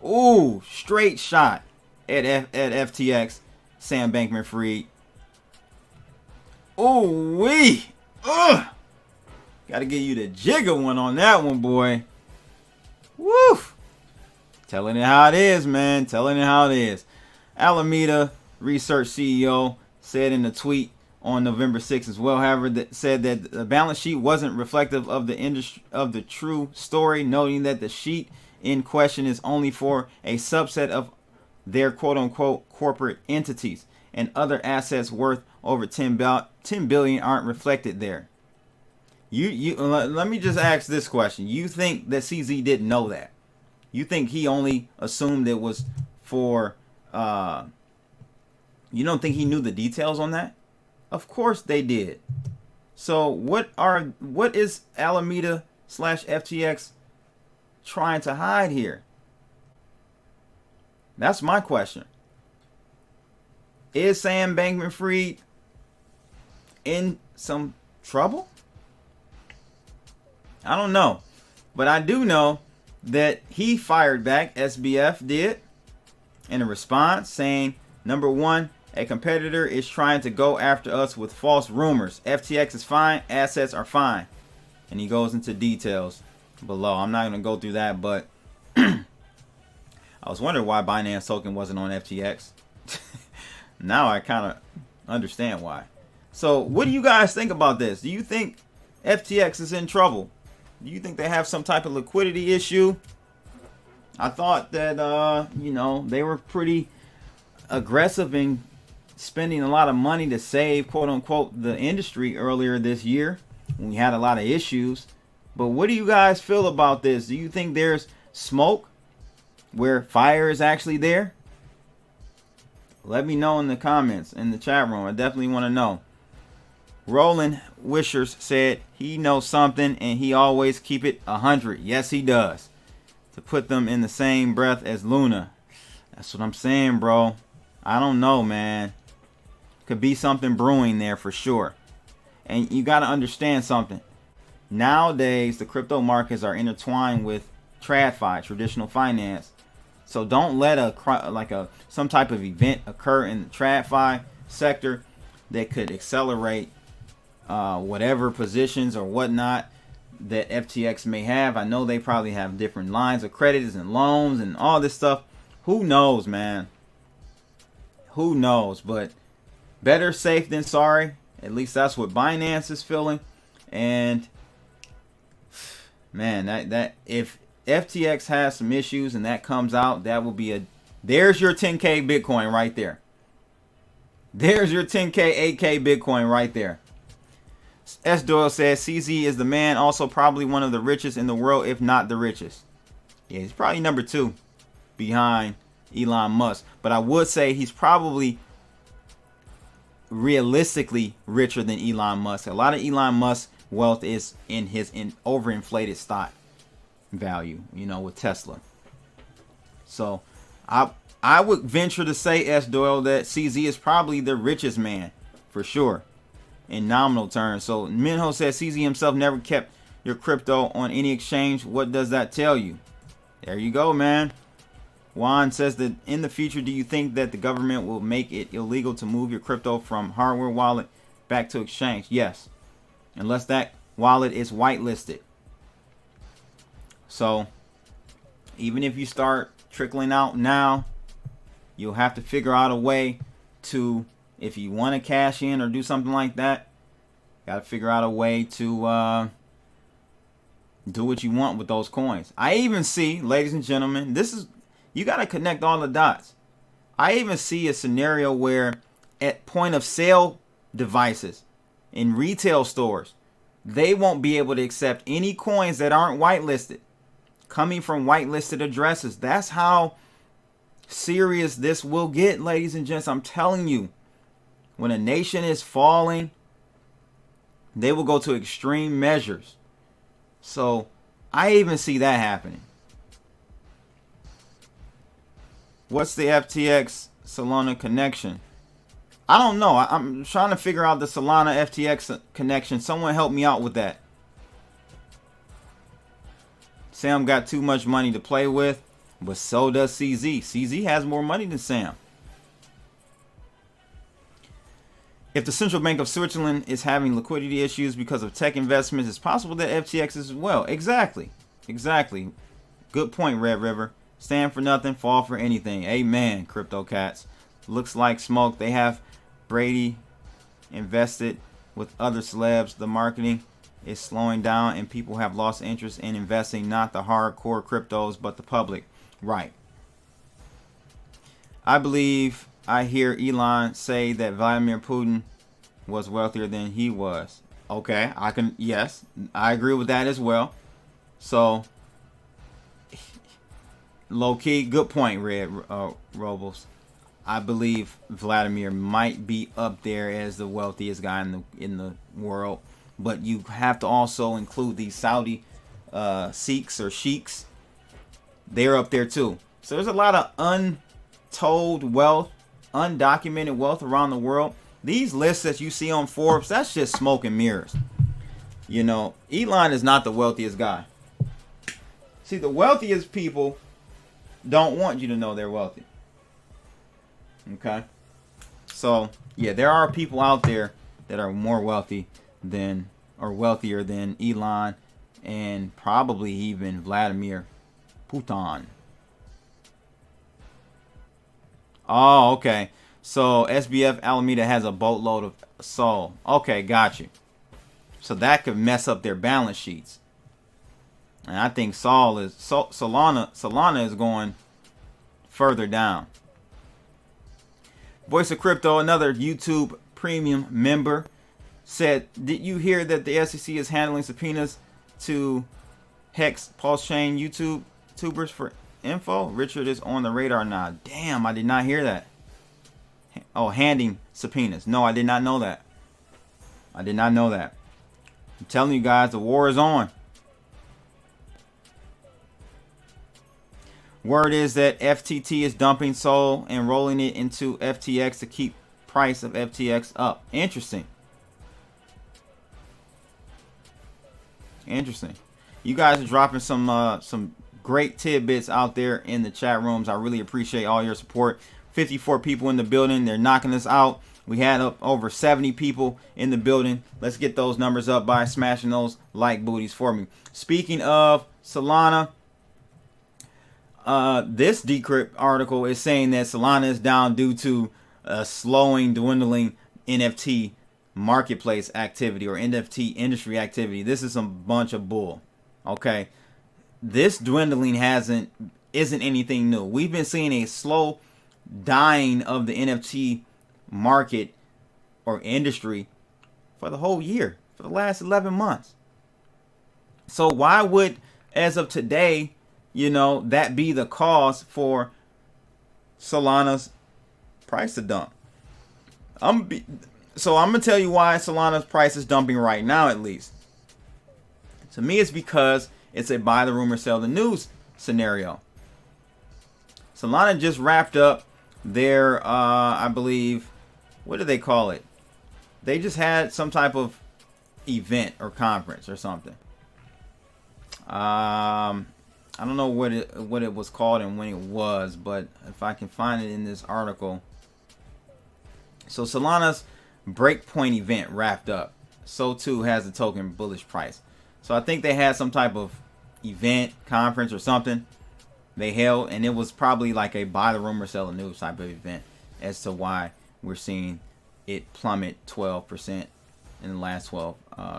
Ooh, straight shot at FTX, Sam Bankman-Fried. Ooh wee. Ugh. Gotta give you the jigger one on that one, boy. Woo. Telling it how it is, man. Telling it how it is. Alameda Research CEO said in a tweet on November 6th as well, however, that said that the balance sheet wasn't reflective of the industry of the true story, noting that the sheet in question is only for a subset of their quote-unquote corporate entities, and other assets worth over 10 billion aren't reflected there. Let me just ask this question. You think that CZ didn't know that? You think he only assumed it was for you don't think he knew the details on that? Of course they did. So what is Alameda / FTX trying to hide here? That's my question. Is Sam Bankman-Fried in some trouble? I don't know. But I do know that he fired back, SBF did, in a response saying, number one, a competitor is trying to go after us with false rumors. FTX is fine. Assets are fine. And he goes into details below. I'm not going to go through that, but I was wondering why Binance Token wasn't on FTX. Now I kind of understand why. So what do you guys think about this? Do you think FTX is in trouble? Do you think they have some type of liquidity issue? I thought that, they were pretty aggressive in spending a lot of money to save, quote unquote, the industry earlier this year when we had a lot of issues. But what do you guys feel about this? Do you think there's smoke where fire is actually there? Let me know in the comments, in the chat room. I definitely want to know. Roland Wishers said he knows something and he always keep it 100. Yes, he does. To put them in the same breath as Luna. That's what I'm saying, bro. I don't know, man. Could be something brewing there for sure. And you got to understand something. Nowadays, the crypto markets are intertwined with TradFi, traditional finance. So don't let some type of event occur in the TradFi sector that could accelerate whatever positions or whatnot that FTX may have. I know they probably have different lines of credits and loans and all this stuff. Who knows, man? Who knows? But better safe than sorry. At least that's what Binance is feeling. And man, that if FTX has some issues and that comes out, that will be there's your 10K Bitcoin right there. There's your 10K, 8K Bitcoin right there. S. Doyle says CZ is the man, also probably one of the richest in the world, if not the richest. Yeah, he's probably number 2 behind Elon Musk. But I would say he's probably realistically richer than Elon Musk. A lot of Elon Musk's wealth is in his overinflated stock value, with Tesla. So I would venture to say, S. Doyle, that CZ is probably the richest man, for sure, in nominal terms. So Minho says CZ himself never kept your crypto on any exchange. What does that tell you? There you go, man. Juan says that in the future, do you think that the government will make it illegal to move your crypto from hardware wallet back to exchange? Yes, unless that wallet is whitelisted. So even if you start trickling out now, you'll have to figure out a way to, if you want to cash in or do something like that, got to figure out a way to do what you want with those coins. I even see, ladies and gentlemen, this is, you got to connect all the dots. I even see a scenario where at point of sale devices in retail stores, they won't be able to accept any coins that aren't whitelisted, coming from whitelisted addresses. That's how serious this will get, ladies and gents. I'm telling you, when a nation is falling, they will go to extreme measures. So I even see that happening. What's the FTX Solana connection? I don't know. I'm trying to figure out the Solana FTX connection. Someone help me out with that. Sam got too much money to play with, but so does CZ. CZ has more money than Sam. If the Central Bank of Switzerland is having liquidity issues because of tech investments, it's possible that FTX is as well. Exactly. Exactly. Good point, Red River. Stand for nothing, fall for anything. Amen, Crypto Cats. Looks like smoke. They have Brady invested with other celebs. The marketing is slowing down and people have lost interest in investing, not the hardcore cryptos, but the public. Right. I believe I hear Elon say that Vladimir Putin was wealthier than he was. Okay, yes, I agree with that as well. So, low key, good point, Red Robles. I believe Vladimir might be up there as the wealthiest guy in the world, but you have to also include these Saudi Sikhs or sheiks. They're up there too. So there's a lot of untold wealth, undocumented wealth around the world. These lists that you see on Forbes, that's just smoke and mirrors. You know, Elon is not the wealthiest guy. See, the wealthiest people don't want you to know they're wealthy. Okay? So, yeah, there are people out there that are more wealthy than, or wealthier than Elon and probably even Vladimir Putin. Oh, okay. So SBF Alameda has a boatload of Sol. Okay, got you. So that could mess up their balance sheets. And I think Solana is going further down. Voice of Crypto, another YouTube premium member, said, did you hear that the SEC is handling subpoenas to Hex Pulse Chain YouTubers for info? Richard is on the radar now. Damn, I did not hear that. Oh, handing subpoenas. No, I did not know that. I did not know that. I'm telling you guys, the war is on. Word is that FTT is dumping Sol and rolling it into FTX to keep price of FTX up. Interesting. Interesting. You guys are dropping some great tidbits out there in the chat rooms. I really appreciate all your support. 54 people in the building. They're knocking us out. We had up over 70 people in the building. Let's get those numbers up by smashing those like booties for me. Speaking of Solana, this Decrypt article is saying that Solana is down due to slowing, dwindling NFT marketplace activity or NFT industry activity. This is some bunch of bull. Okay, this dwindling isn't anything new. We've been seeing a slow dying of the NFT market or industry for the whole year, for the last 11 months. So why would, as of today, you know, that be the cause for Solana's price to dump? So I'm gonna tell you why Solana's price is dumping right now, at least. To me, it's because it's a buy the rumor, sell the news scenario. Solana just wrapped up their, I believe, what do they call it? They just had some type of event or conference or something. I don't know what it was called and when it was, but if I can find it in this article. So Solana's breakpoint event wrapped up. So too has the token bullish price. So I think they had some type of event, conference or something they held, and it was probably like a buy the rumor, sell the news type of event as to why we're seeing it plummet 12% in the last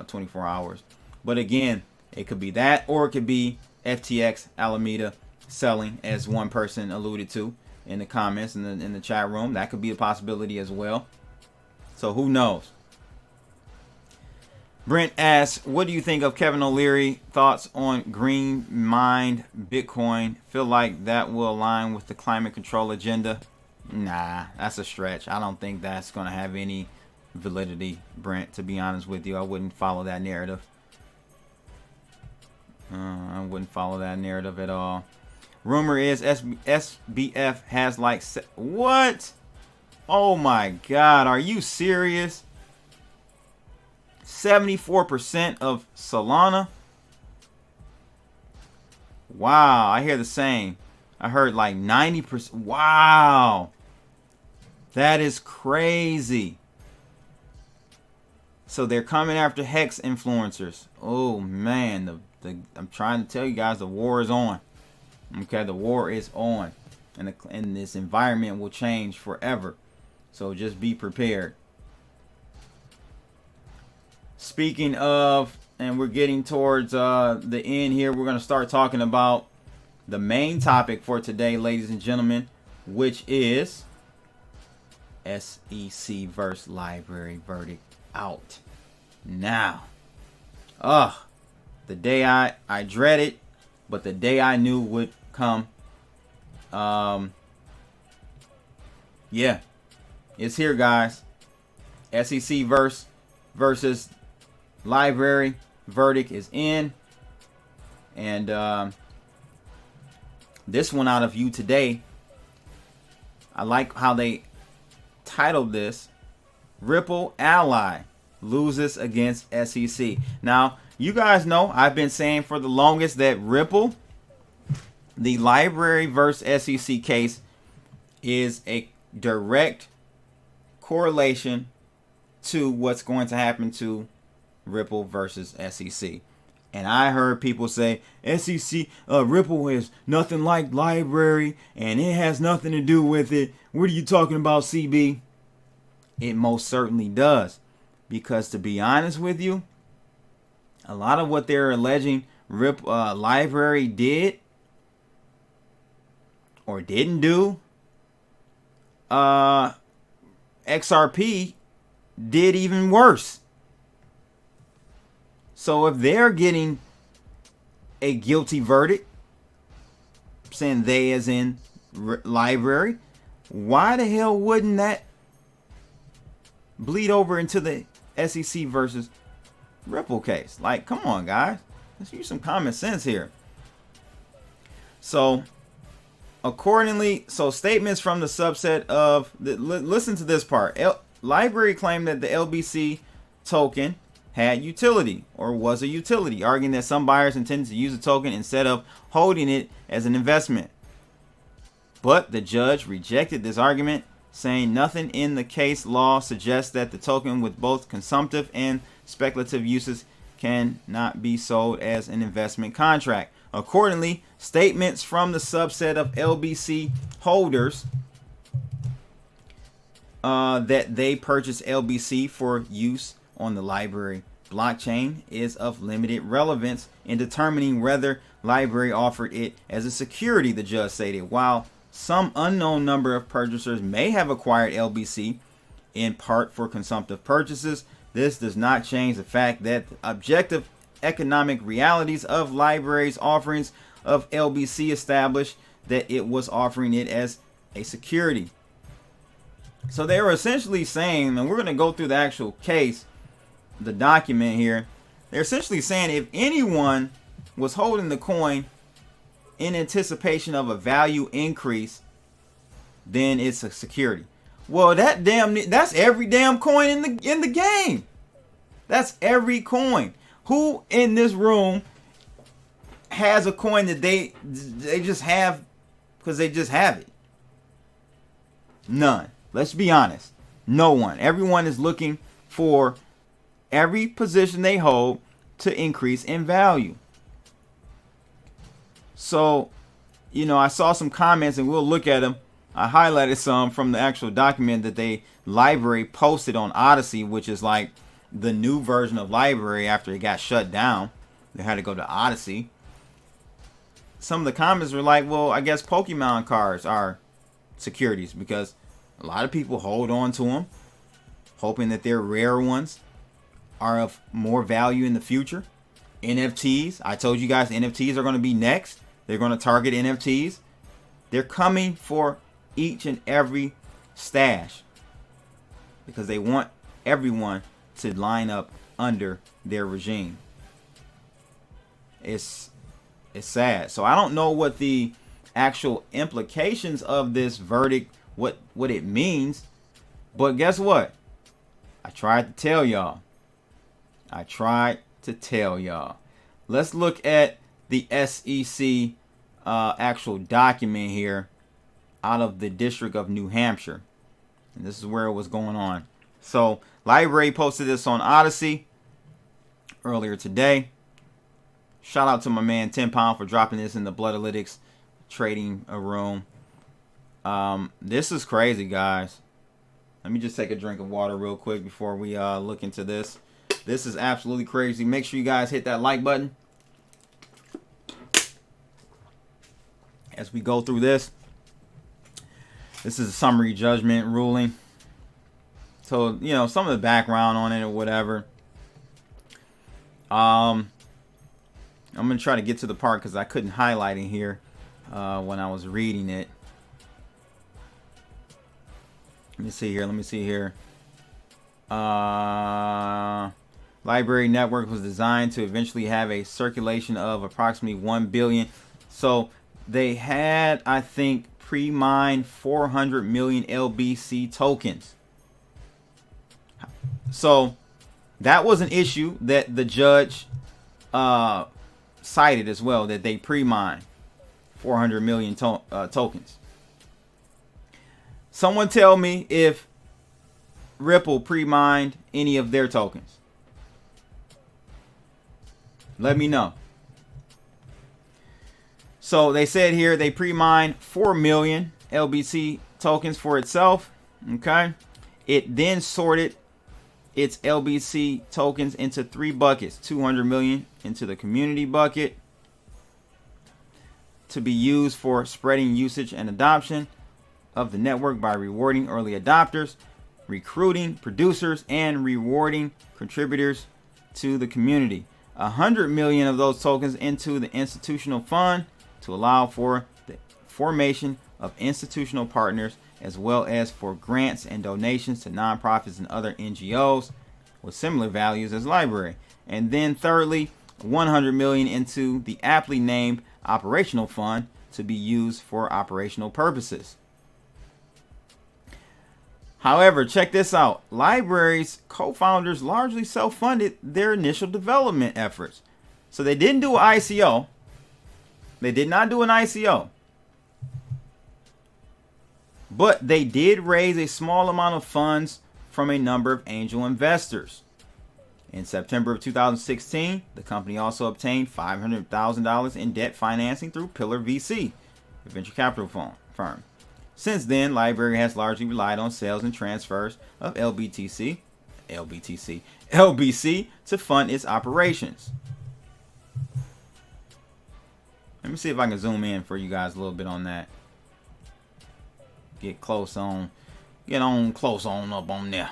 24 hours. But again, it could be that, or it could be FTX Alameda selling, as one person alluded to in the comments in the chat room. That could be a possibility as well. So who knows? Brent asks, what do you think of Kevin O'Leary thoughts on green mined Bitcoin? Feel like that will align with the climate control agenda? Nah, that's a stretch. I don't think that's going to have any validity, Brent, to be honest with you. I wouldn't follow that narrative. I wouldn't follow that narrative at all. Rumor is SBF has like... What? Oh my God. Are you serious? 74% of Solana? Wow. I hear the same. I heard like 90%. Wow. That is crazy. So they're coming after Hex influencers. Oh man. I'm trying to tell you guys, the war is on. Okay, the war is on. And this environment will change forever. So just be prepared. Speaking of, and we're getting towards the end here, we're going to start talking about the main topic for today, ladies and gentlemen, which is SEC versus LBRY verdict out now. The day I dreaded, but the day I knew would come. Yeah, it's here, guys. SEC versus LBRY verdict is in, and this one out of you today. I like how they titled this: Ripple Ally loses against SEC. Now, you guys know I've been saying for the longest that Ripple, the LBRY versus SEC case, is a direct correlation to what's going to happen to Ripple versus SEC. And I heard people say SEC, Ripple is nothing like LBRY and it has nothing to do with it. What are you talking about, CB? It most certainly does. Because to be honest with you, a lot of what they're alleging LBRY did or didn't do, XRP did even worse. So if they're getting a guilty verdict, saying they as in LBRY, why the hell wouldn't that bleed over into the SEC versus Ripple case? Like, come on, guys. Let's use some common sense here. So, accordingly, statements from the subset of... listen to this part. LBRY claimed that the LBC token had utility, or was a utility, arguing that some buyers intended to use the token instead of holding it as an investment. But the judge rejected this argument, saying nothing in the case law suggests that the token with both consumptive and speculative uses cannot be sold as an investment contract. Accordingly, statements from the subset of LBC holders that they purchased LBC for use on the LBRY blockchain is of limited relevance in determining whether LBRY offered it as a security, the judge stated. While some unknown number of purchasers may have acquired LBC in part for consumptive purchases, this does not change the fact that the objective economic realities of LBRY's offerings of LBC established that it was offering it as a security. So they were essentially saying, and we're going to go through the actual case, the document here. They're essentially saying if anyone was holding the coin in anticipation of a value increase then it's a security. Well, that's every damn coin in the game. That's every coin. Who in this room has a coin that they just have because they just have it? None. Let's be honest. No one. Everyone is looking for every position they hold to increase in value. So, I saw some comments, and we'll look at them. I highlighted some from the actual document that LBRY posted on Odyssey, which is like the new version of LBRY after it got shut down. They had to go to Odyssey. Some of the comments were like, well, I guess Pokemon cards are securities because a lot of people hold on to them, hoping that their rare ones are of more value in the future. NFTs. I told you guys NFTs are going to be next. They're going to target NFTs. They're coming for each and every stash because they want everyone to line up under their regime. It's sad. So I don't know what the actual implications of this verdict, what it means, but guess what? I tried to tell y'all. Let's look at the SEC actual document here out of the District of New Hampshire. And this is where it was going on. So LBRY posted this on Odyssey earlier today. Shout out to my man 10 Pound for dropping this in the Bloodalytics trading room. This is crazy, guys. Let me just take a drink of water real quick before we look into this. This is absolutely crazy. Make sure you guys hit that like button as we go through this. This is a summary judgment ruling. So, some of the background on it or whatever. I'm going to try to get to the part because I couldn't highlight it here when I was reading it. Let me see here. LBRY network was designed to eventually have a circulation of approximately 1 billion. So they had, I think, pre-mined 400 million LBC tokens. So that was an issue that the judge cited as well, that they pre-mined 400 million tokens. Someone tell me if Ripple pre-mined any of their tokens. Let me know. So they said here they pre-mined 4 million LBC tokens for itself. Okay. It then sorted its LBC tokens into 3 buckets. 200 million into the community bucket to be used for spreading usage and adoption of the network by rewarding early adopters, recruiting producers, and rewarding contributors to the community. 100 million of those tokens into the institutional fund to allow for the formation of institutional partners, as well as for grants and donations to nonprofits and other NGOs with similar values as LBRY. And then thirdly, 100 million into the aptly named operational fund to be used for operational purposes. However, check this out. LBRY's co-founders largely self-funded their initial development efforts. So they didn't do an ICO. They did not do an ICO. But they did raise a small amount of funds from a number of angel investors. In September of 2016, the company also obtained $500,000 in debt financing through Pillar VC, a venture capital firm. Since then, LBRY has largely relied on sales and transfers of LBC to fund its operations. Let me see if I can zoom in for you guys a little bit on that. Get close on up on there.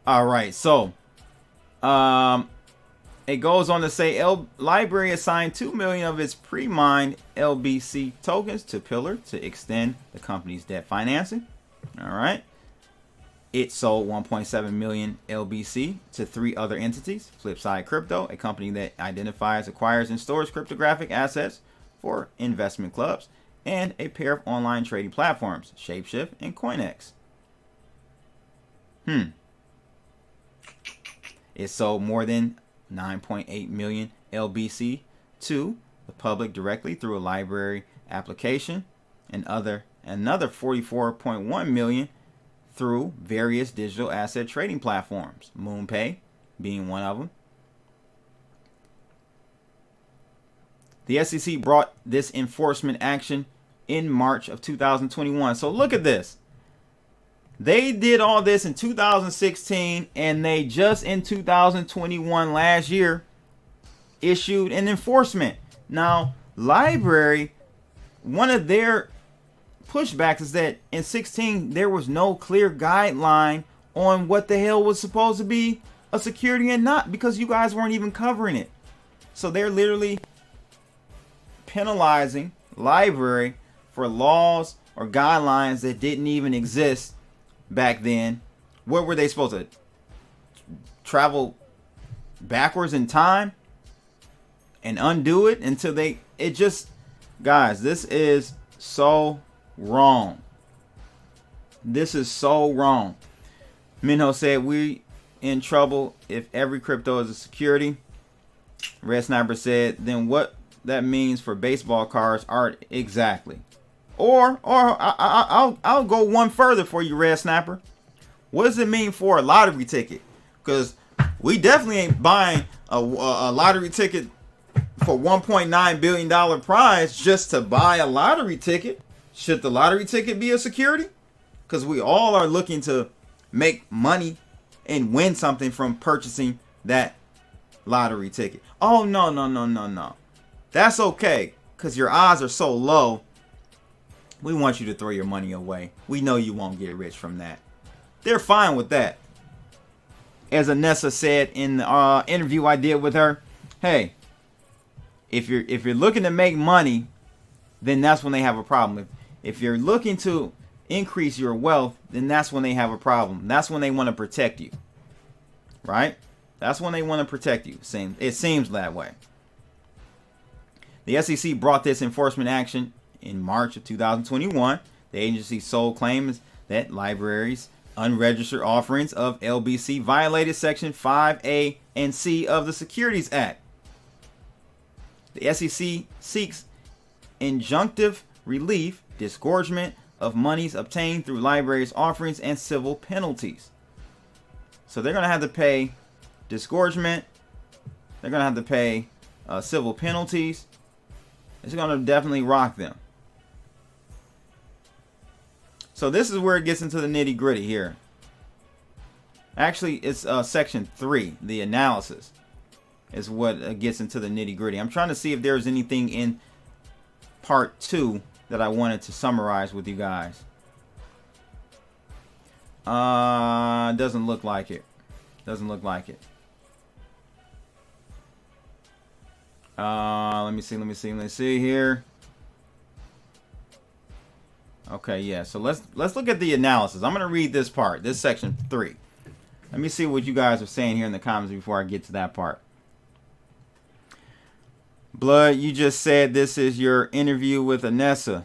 All right, so it goes on to say LBRY assigned 2 million of its pre-mined LBC tokens to Pillar to extend the company's debt financing. All right. It sold 1.7 million LBC to 3 other entities. Flipside Crypto, a company that identifies, acquires, and stores cryptographic assets for investment clubs. and a pair of online trading platforms, Shapeshift and CoinEx. It sold more than 9.8 million LBC to the public directly through a LBRY application, and another 44.1 million through various digital asset trading platforms, MoonPay being one of them. The SEC brought this enforcement action in March of 2021. So look at this. They did all this in 2016, and they just in 2021 last year issued an enforcement. Now, LBRY, one of their pushbacks is that in 16 there was no clear guideline on what the hell was supposed to be a security and not, because you guys weren't even covering it. So they're literally penalizing LBRY for laws or guidelines that didn't even exist back then. What were they supposed to travel backwards in time and undo it until it just, guys, this is so wrong. This is so wrong. Minho said we in trouble if every crypto is a security. Red Sniper said then what that means for baseball cards art exactly. Or I'll go one further for you, Red Snapper. What does it mean for a lottery ticket? Because we definitely ain't buying a lottery ticket for $1.9 billion prize just to buy a lottery ticket. Should the lottery ticket be a security? Because we all are looking to make money and win something from purchasing that lottery ticket. Oh, no. That's okay, because your odds are so low. We want you to throw your money away. We know you won't get rich from that. They're fine with that. As Anessa said in the interview I did with her, hey, if you're looking to make money, then that's when they have a problem. If you're looking to increase your wealth, then that's when they have a problem. That's when they want to protect you. Right? That's when they want to protect you. It seems that way. The SEC brought this enforcement action in March of 2021. The agency's sole claim is that LBRY's unregistered offerings of LBC violated Section 5A and C of the Securities Act. The SEC seeks injunctive relief, disgorgement of monies obtained through LBRY's offerings, and civil penalties. So they're going to have to pay disgorgement. They're going to have to pay civil penalties. It's going to definitely rock them. So this is where it gets into the nitty gritty here. Actually, it's section 3, the analysis, is what gets into the nitty gritty. I'm trying to see if there's anything in part 2 that I wanted to summarize with you guys. Doesn't look like it. Doesn't look like it. Let me see here. Okay, yeah. So let's look at the analysis. I'm going to read this part, this section 3. Let me see what you guys are saying here in the comments before I get to that part. Blood, you just said this is your interview with Anessa.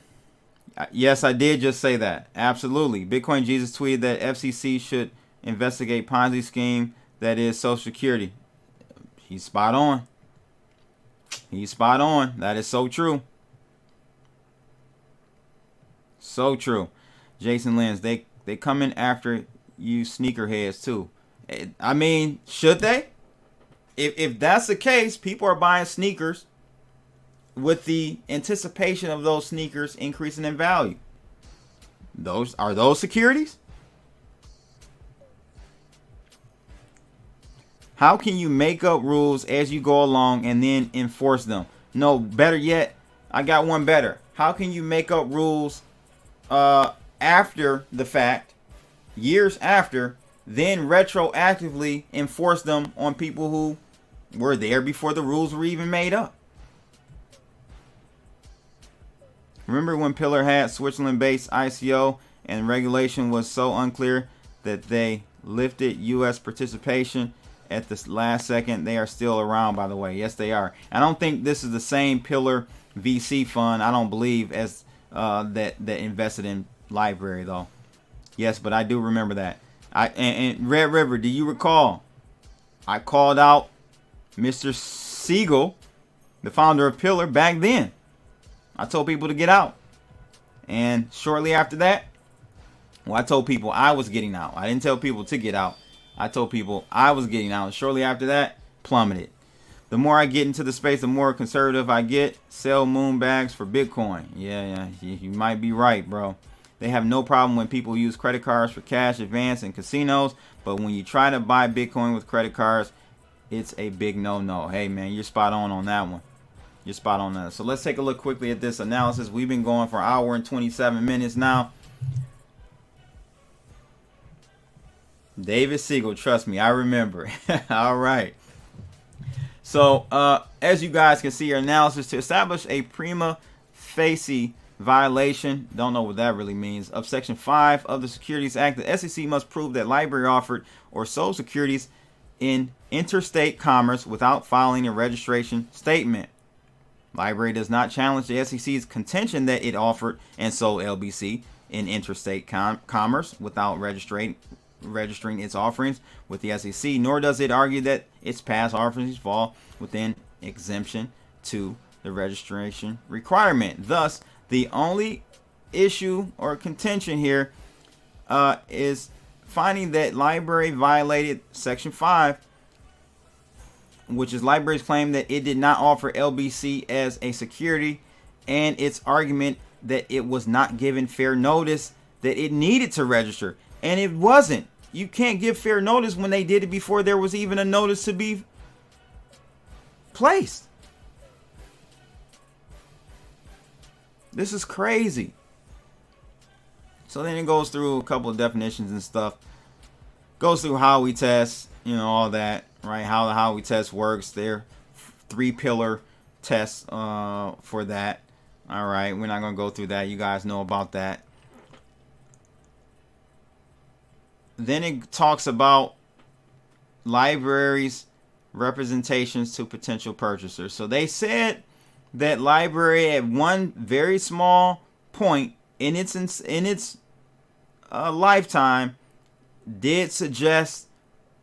Yes, I did just say that. Absolutely. Bitcoin Jesus tweeted that FCC should investigate Ponzi scheme that is Social Security. He's spot on. He's spot on. That is so true. So true. Jason Lenz, they come in after you sneakerheads too. I mean, should they? If that's the case, people are buying sneakers with the anticipation of those sneakers increasing in value. Are those securities? How can you make up rules as you go along and then enforce them? No, better yet, I got one better. How can you make up rules after the fact, years after, then retroactively enforce them on people who were there before the rules were even made up? Remember when Pillar had Switzerland-based ICO and regulation was so unclear that they lifted U.S. participation at the last second? They are still around, by the way. Yes, they are. I don't think this is the same Pillar VC fund, I don't believe, as that invested in LBRY though. Yes, but I do remember that. And Red River, do you recall? I called out Mr. Siegel, the founder of Pillar, back then. I told people to get out. And shortly after that, well, I told people I was getting out. I didn't tell people to get out. I told people I was getting out. Shortly after that, plummeted. The more I get into the space, the more conservative I get. Sell moon bags for Bitcoin. Yeah, you might be right, bro. They have no problem when people use credit cards for cash advance in casinos, but when you try to buy Bitcoin with credit cards, it's a big no-no. Hey, man, you're spot on that one. You're spot on that. So let's take a look quickly at this analysis. We've been going for an hour and 27 minutes now. David Siegel, trust me, I remember. All right. So as you guys can see, your analysis to establish a prima facie violation, don't know what that really means, of Section 5 of the Securities Act, the SEC must prove that LBRY offered or sold securities in interstate commerce without filing a registration statement. LBRY does not challenge the SEC's contention that it offered and sold LBC in interstate commerce without registering its offerings with the SEC, nor does it argue that its past offerings fall within exemption to the registration requirement. Thus, the only issue or contention here is finding that LBRY violated Section 5, which is LBRY's claim that it did not offer LBC as a security, and its argument that it was not given fair notice that it needed to register. And it wasn't. You can't give fair notice when they did it before there was even a notice to be placed. This is crazy. So then it goes through a couple of definitions and stuff. Goes through how we test, all that, right? How the how we test works. There, 3-pillar tests for that. All right, we're not gonna go through that. You guys know about that. Then it talks about LBRY's representations to potential purchasers. So they said that LBRY at one very small point in its lifetime did suggest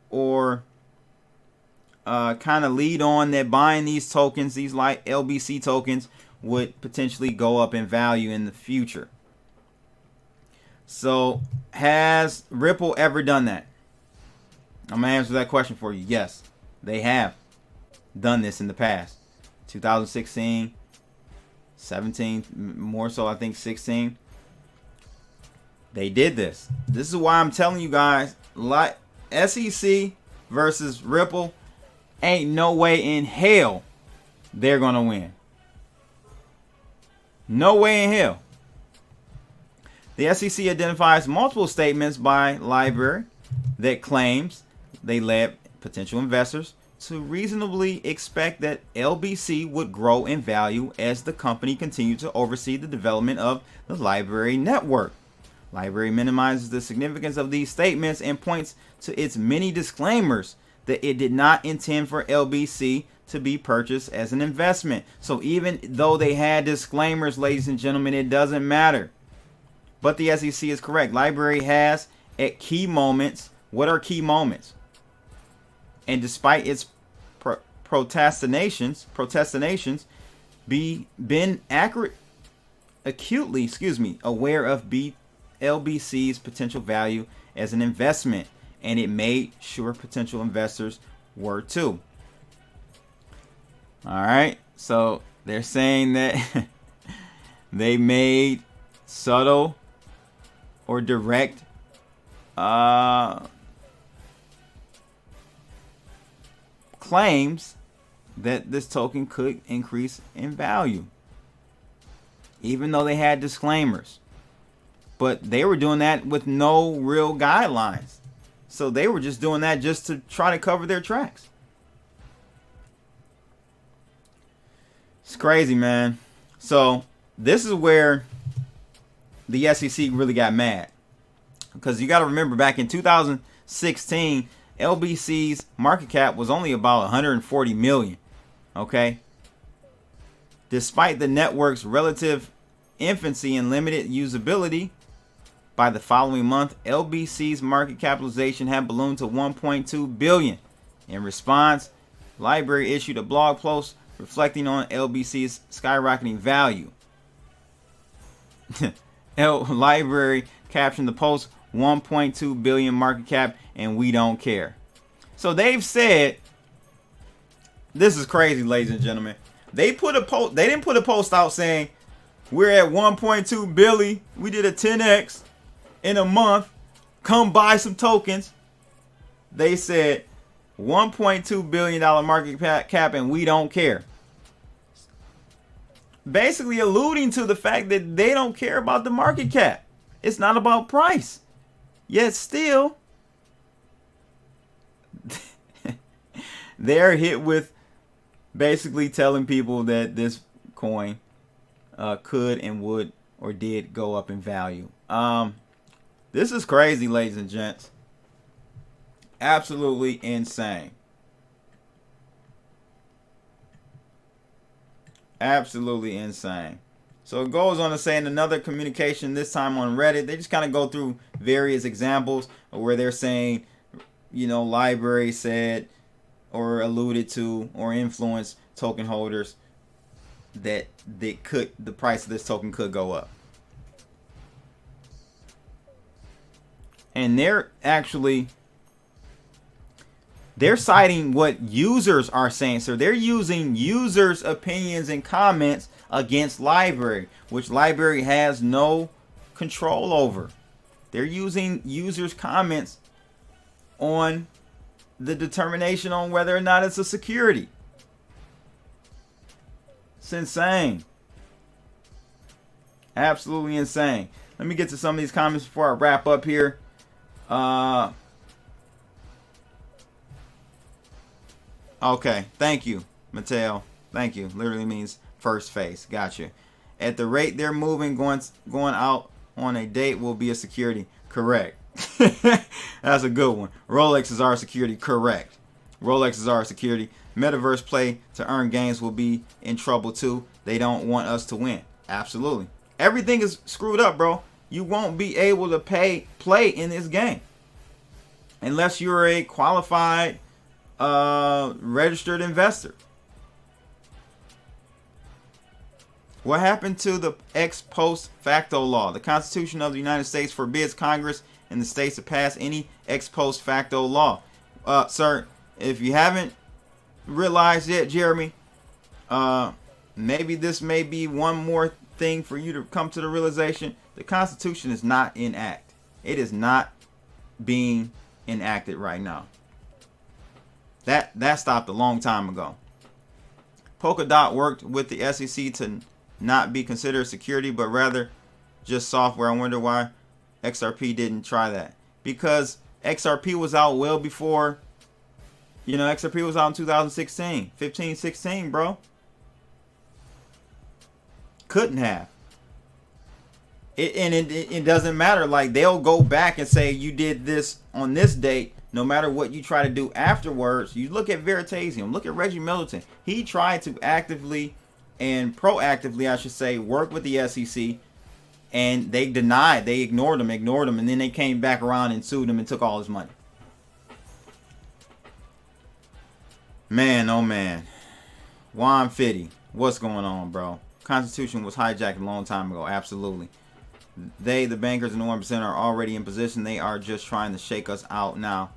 or kind of lead on that buying these tokens, these like LBC tokens, would potentially go up in value in the future. So has Ripple ever done that? I'm gonna answer that question for you. Yes, they have done this in the past. 2016, 17, more so I think 16. They did this. This is why I'm telling you guys, like SEC versus Ripple, ain't no way in hell they're gonna win. No way in hell. The SEC identifies multiple statements by LBRY that claims they led potential investors to reasonably expect that LBC would grow in value as the company continued to oversee the development of the LBRY network. LBRY minimizes the significance of these statements and points to its many disclaimers that it did not intend for LBC to be purchased as an investment. So even though they had disclaimers, ladies and gentlemen, it doesn't matter. But the SEC is correct. LBRY has at key moments. What are key moments? And despite its protestinations, been acutely aware of LBC's potential value as an investment, and it made sure potential investors were too. All right, so they're saying that they made subtle or direct claims that this token could increase in value, even though they had disclaimers. But they were doing that with no real guidelines. So they were just doing that just to try to cover their tracks. It's crazy, man. So this is where the SEC really got mad. Because you got to remember, back in 2016, LBC's market cap was only about 140 million. Okay. Despite the network's relative infancy and limited usability. By the following month, LBC's market capitalization had ballooned to 1.2 billion. In response, LBRY issued a blog post reflecting on LBC's skyrocketing value. LBRY captioned the post, 1.2 billion market cap, and we don't care. So they've said, this is crazy, ladies and gentlemen. They put a post. They didn't put a post out saying we're at 1.2 billion. We did a 10x in a month. Come buy some tokens. They said $1.2 billion market cap, and we don't care. Basically alluding to the fact that they don't care about the market cap. It's not about price. Yet still, they're hit with basically telling people that this coin could and would or did go up in value. This is crazy, ladies and gents. Absolutely insane. Absolutely insane. So it goes on to say in another communication, this time on Reddit, they just kind of go through various examples where they're saying, you know, LBRY said or alluded to or influenced token holders that the price of this token could go up. And they're citing what users are saying. So they're using users' opinions and comments against LBRY, which LBRY has no control over. They're using users' comments on the determination on whether or not it's a security. It's insane. Absolutely insane. Let me get to some of these comments before I wrap up here. Okay, thank you, Mateo. Thank you. Literally means first face. Gotcha. At the rate they're moving, going out on a date will be a security. Correct. That's a good one. Rolexes are security. Correct. Rolexes are security. Metaverse play to earn gains will be in trouble too. They don't want us to win. Absolutely. Everything is screwed up, bro. You won't be able to play in this game unless you're a qualified registered investor. What happened to the ex post facto law? The Constitution of the United States forbids Congress and the states to pass any ex post facto law. Sir, if you haven't realized yet, Jeremy, maybe this may be one more thing for you to come to the realization. The Constitution is not in act. It is not being enacted right now. That stopped a long time ago. Polkadot worked with the SEC to not be considered security, but rather just software. I wonder why XRP didn't try that. Because XRP was out well before, you know, XRP was out in 2016, 15, 16, bro. Couldn't have. It doesn't matter. Like, they'll go back and say you did this on this date. No matter what you try to do afterwards. You look at Veritasium. Look at Reggie Middleton. He tried to actively and proactively, I should say, work with the SEC. And they denied. They ignored him. And then they came back around and sued him and took all his money. Man, oh man. Juan Fitty. What's going on, bro? Constitution was hijacked a long time ago. Absolutely. They, the bankers and the 1%, are already in position. They are just trying to shake us out now.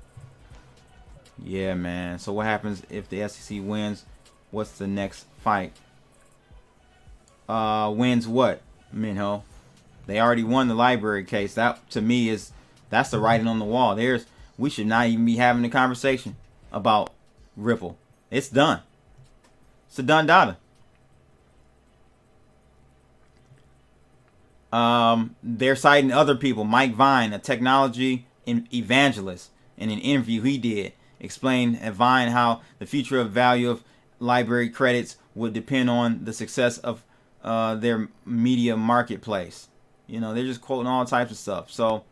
Yeah, man. So what happens if the SEC wins? What's the next fight? Wins what, Minho? They already won the LBRY case. That, to me, that's the writing on the wall. We should not even be having a conversation about Ripple. It's done. It's a done data. They're citing other people. Mike Vine, a technology evangelist, in an interview he did, explained at Vine how the future of value of LBRY credits would depend on the success of their media marketplace. You know, they're just quoting all types of stuff. So,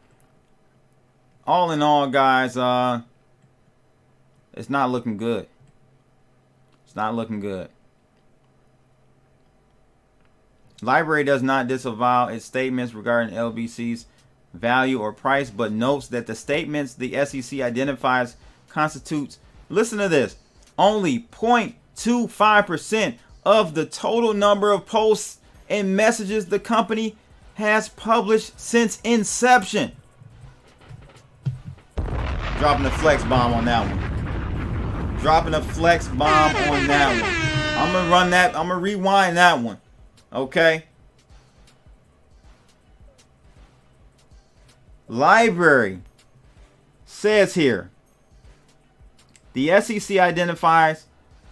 all in all, guys, it's not looking good. It's not looking good. LBRY does not disavow its statements regarding LBC's value or price, but notes that the statements the SEC identifies constitutes, listen to this, only 0.25% of the total number of posts and messages the company has published since inception. Dropping a flex bomb on that one. Dropping a flex bomb on that one. I'm gonna run that. I'm gonna rewind that one. Okay. LBRY says here, the SEC identifies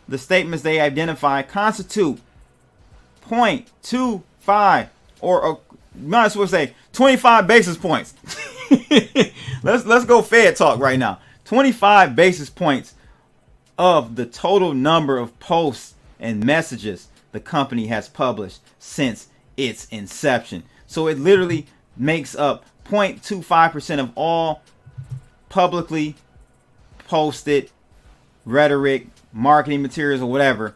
the statements they identify constitute 0.25 or might as well say 25 basis points. let's go Fed talk right now. 25 basis points of the total number of posts and messages the company has published since its inception. So it literally makes up 0.25% of all publicly posted rhetoric, marketing materials, or whatever.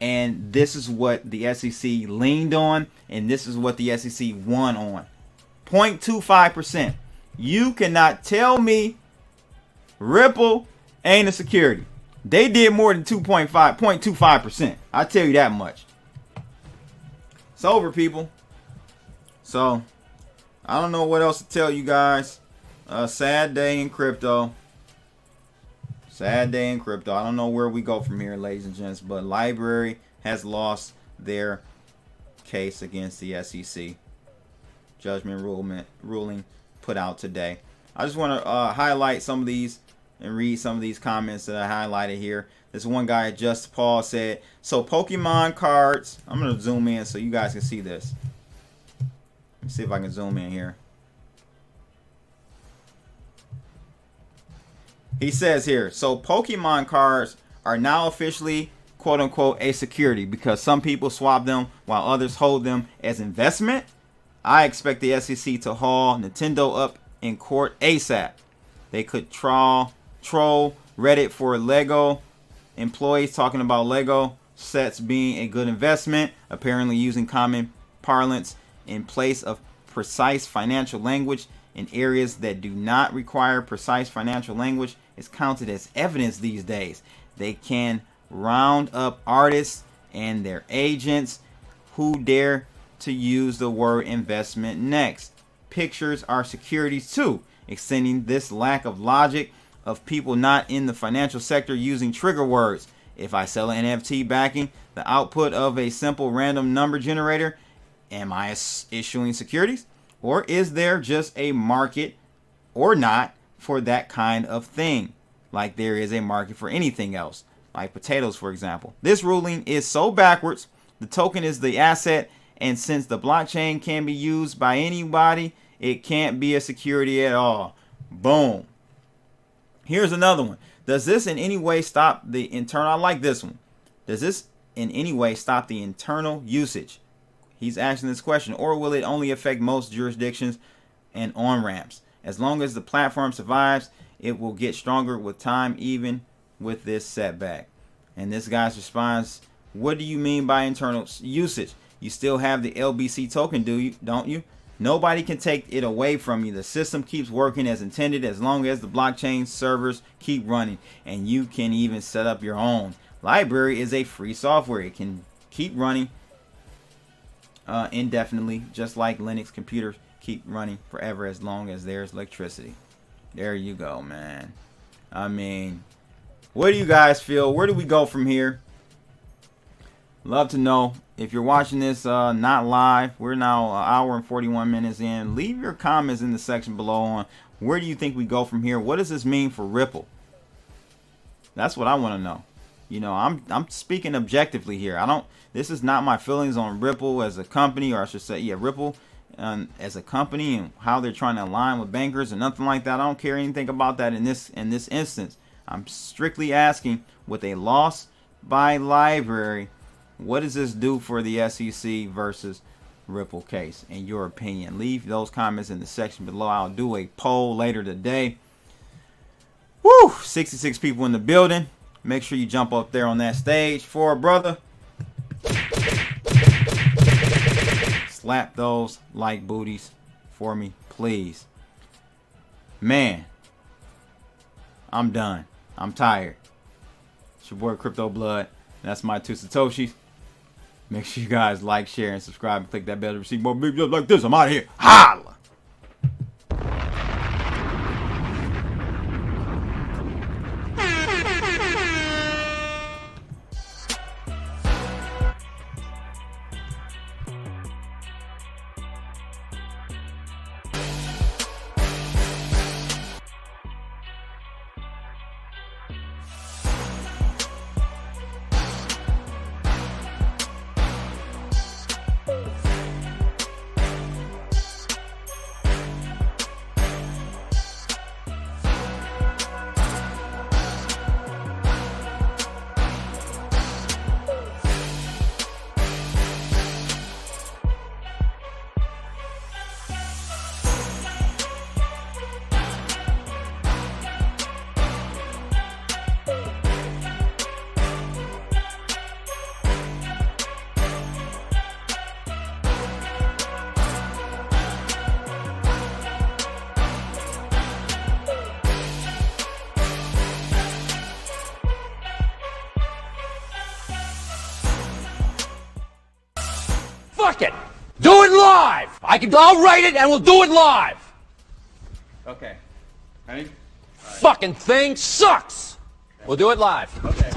And this is what the SEC leaned on, and this is what the SEC won on. 0.25%. You cannot tell Ripple ain't a security. They did more than 0.25%. I tell you that much. It's over, people. So I don't know what else to tell you guys. Sad day in crypto. Sad day in crypto. I don't know where we go from here, ladies and gents, but LBRY has lost their case against the SEC. Judgment ruling put out today. I just want to highlight some of these and read some of these comments that I highlighted here. This one guy, Just Paul, said, so Pokemon cards, I'm going to zoom in so you guys can see this. Let me see if I can zoom in here. He says here, so Pokemon cards are now officially, quote unquote, a security because some people swap them while others hold them as investment. I expect the SEC to haul Nintendo up in court ASAP. They could troll Reddit for Lego employees talking about Lego sets being a good investment, apparently using common parlance in place of precise financial language in areas that do not require precise financial language is counted as evidence these days. They can round up artists and their agents who dare to use the word investment next. Pictures are securities too, extending this lack of logic of people not in the financial sector using trigger words. If I sell an NFT backing the output of a simple random number generator, am I issuing securities? Or is there just a market or not for that kind of thing? Like there is a market for anything else, like potatoes, for example. This ruling is so backwards. The token is the asset, and since the blockchain can be used by anybody, it can't be a security at all. Boom. Here's another one. Does this in any way stop the internal? I like this one. Does this in any way stop the internal usage? He's asking this question. Or will it only affect most jurisdictions and on-ramps? As long as the platform survives, it will get stronger with time, even with this setback. And this guy's response, what do you mean by internal usage? You still have the LBC token, don't you? Nobody can take it away from you. The system keeps working as intended as long as the blockchain servers keep running. And you can even set up your own. LBRY is a free software. It can keep running indefinitely, just like Linux computers keep running forever as long as there's electricity. There you go, man. I mean, what do you guys feel? Where do we go from here? Love to know. If you're watching this not live, we're now an hour and 41 minutes in. Leave your comments in the section below on where do you think we go from here? What does this mean for Ripple? That's what I want to know. You know, I'm speaking objectively here. This is not my feelings on Ripple as a company, or I should say, yeah, Ripple as a company and how they're trying to align with bankers or nothing like that. I don't care anything about that in this instance. I'm strictly asking, with a loss by LBRY, what does this do for the SEC versus Ripple case? In your opinion, leave those comments in the section below. I'll do a poll later today. Woo! 66 people in the building. Make sure you jump up there on that stage for a brother. slap those like booties for me, please. Man, I'm done. I'm tired. It's your boy Crypto Blood. That's my 2 Satoshis. Make sure you guys like, share, and subscribe, and click that bell to receive more videos like this. I'm out of here. Holla! Fuck it! Do it live! I'll write it and we'll do it live! Okay. Ready? Fucking thing sucks! We'll do it live. Okay.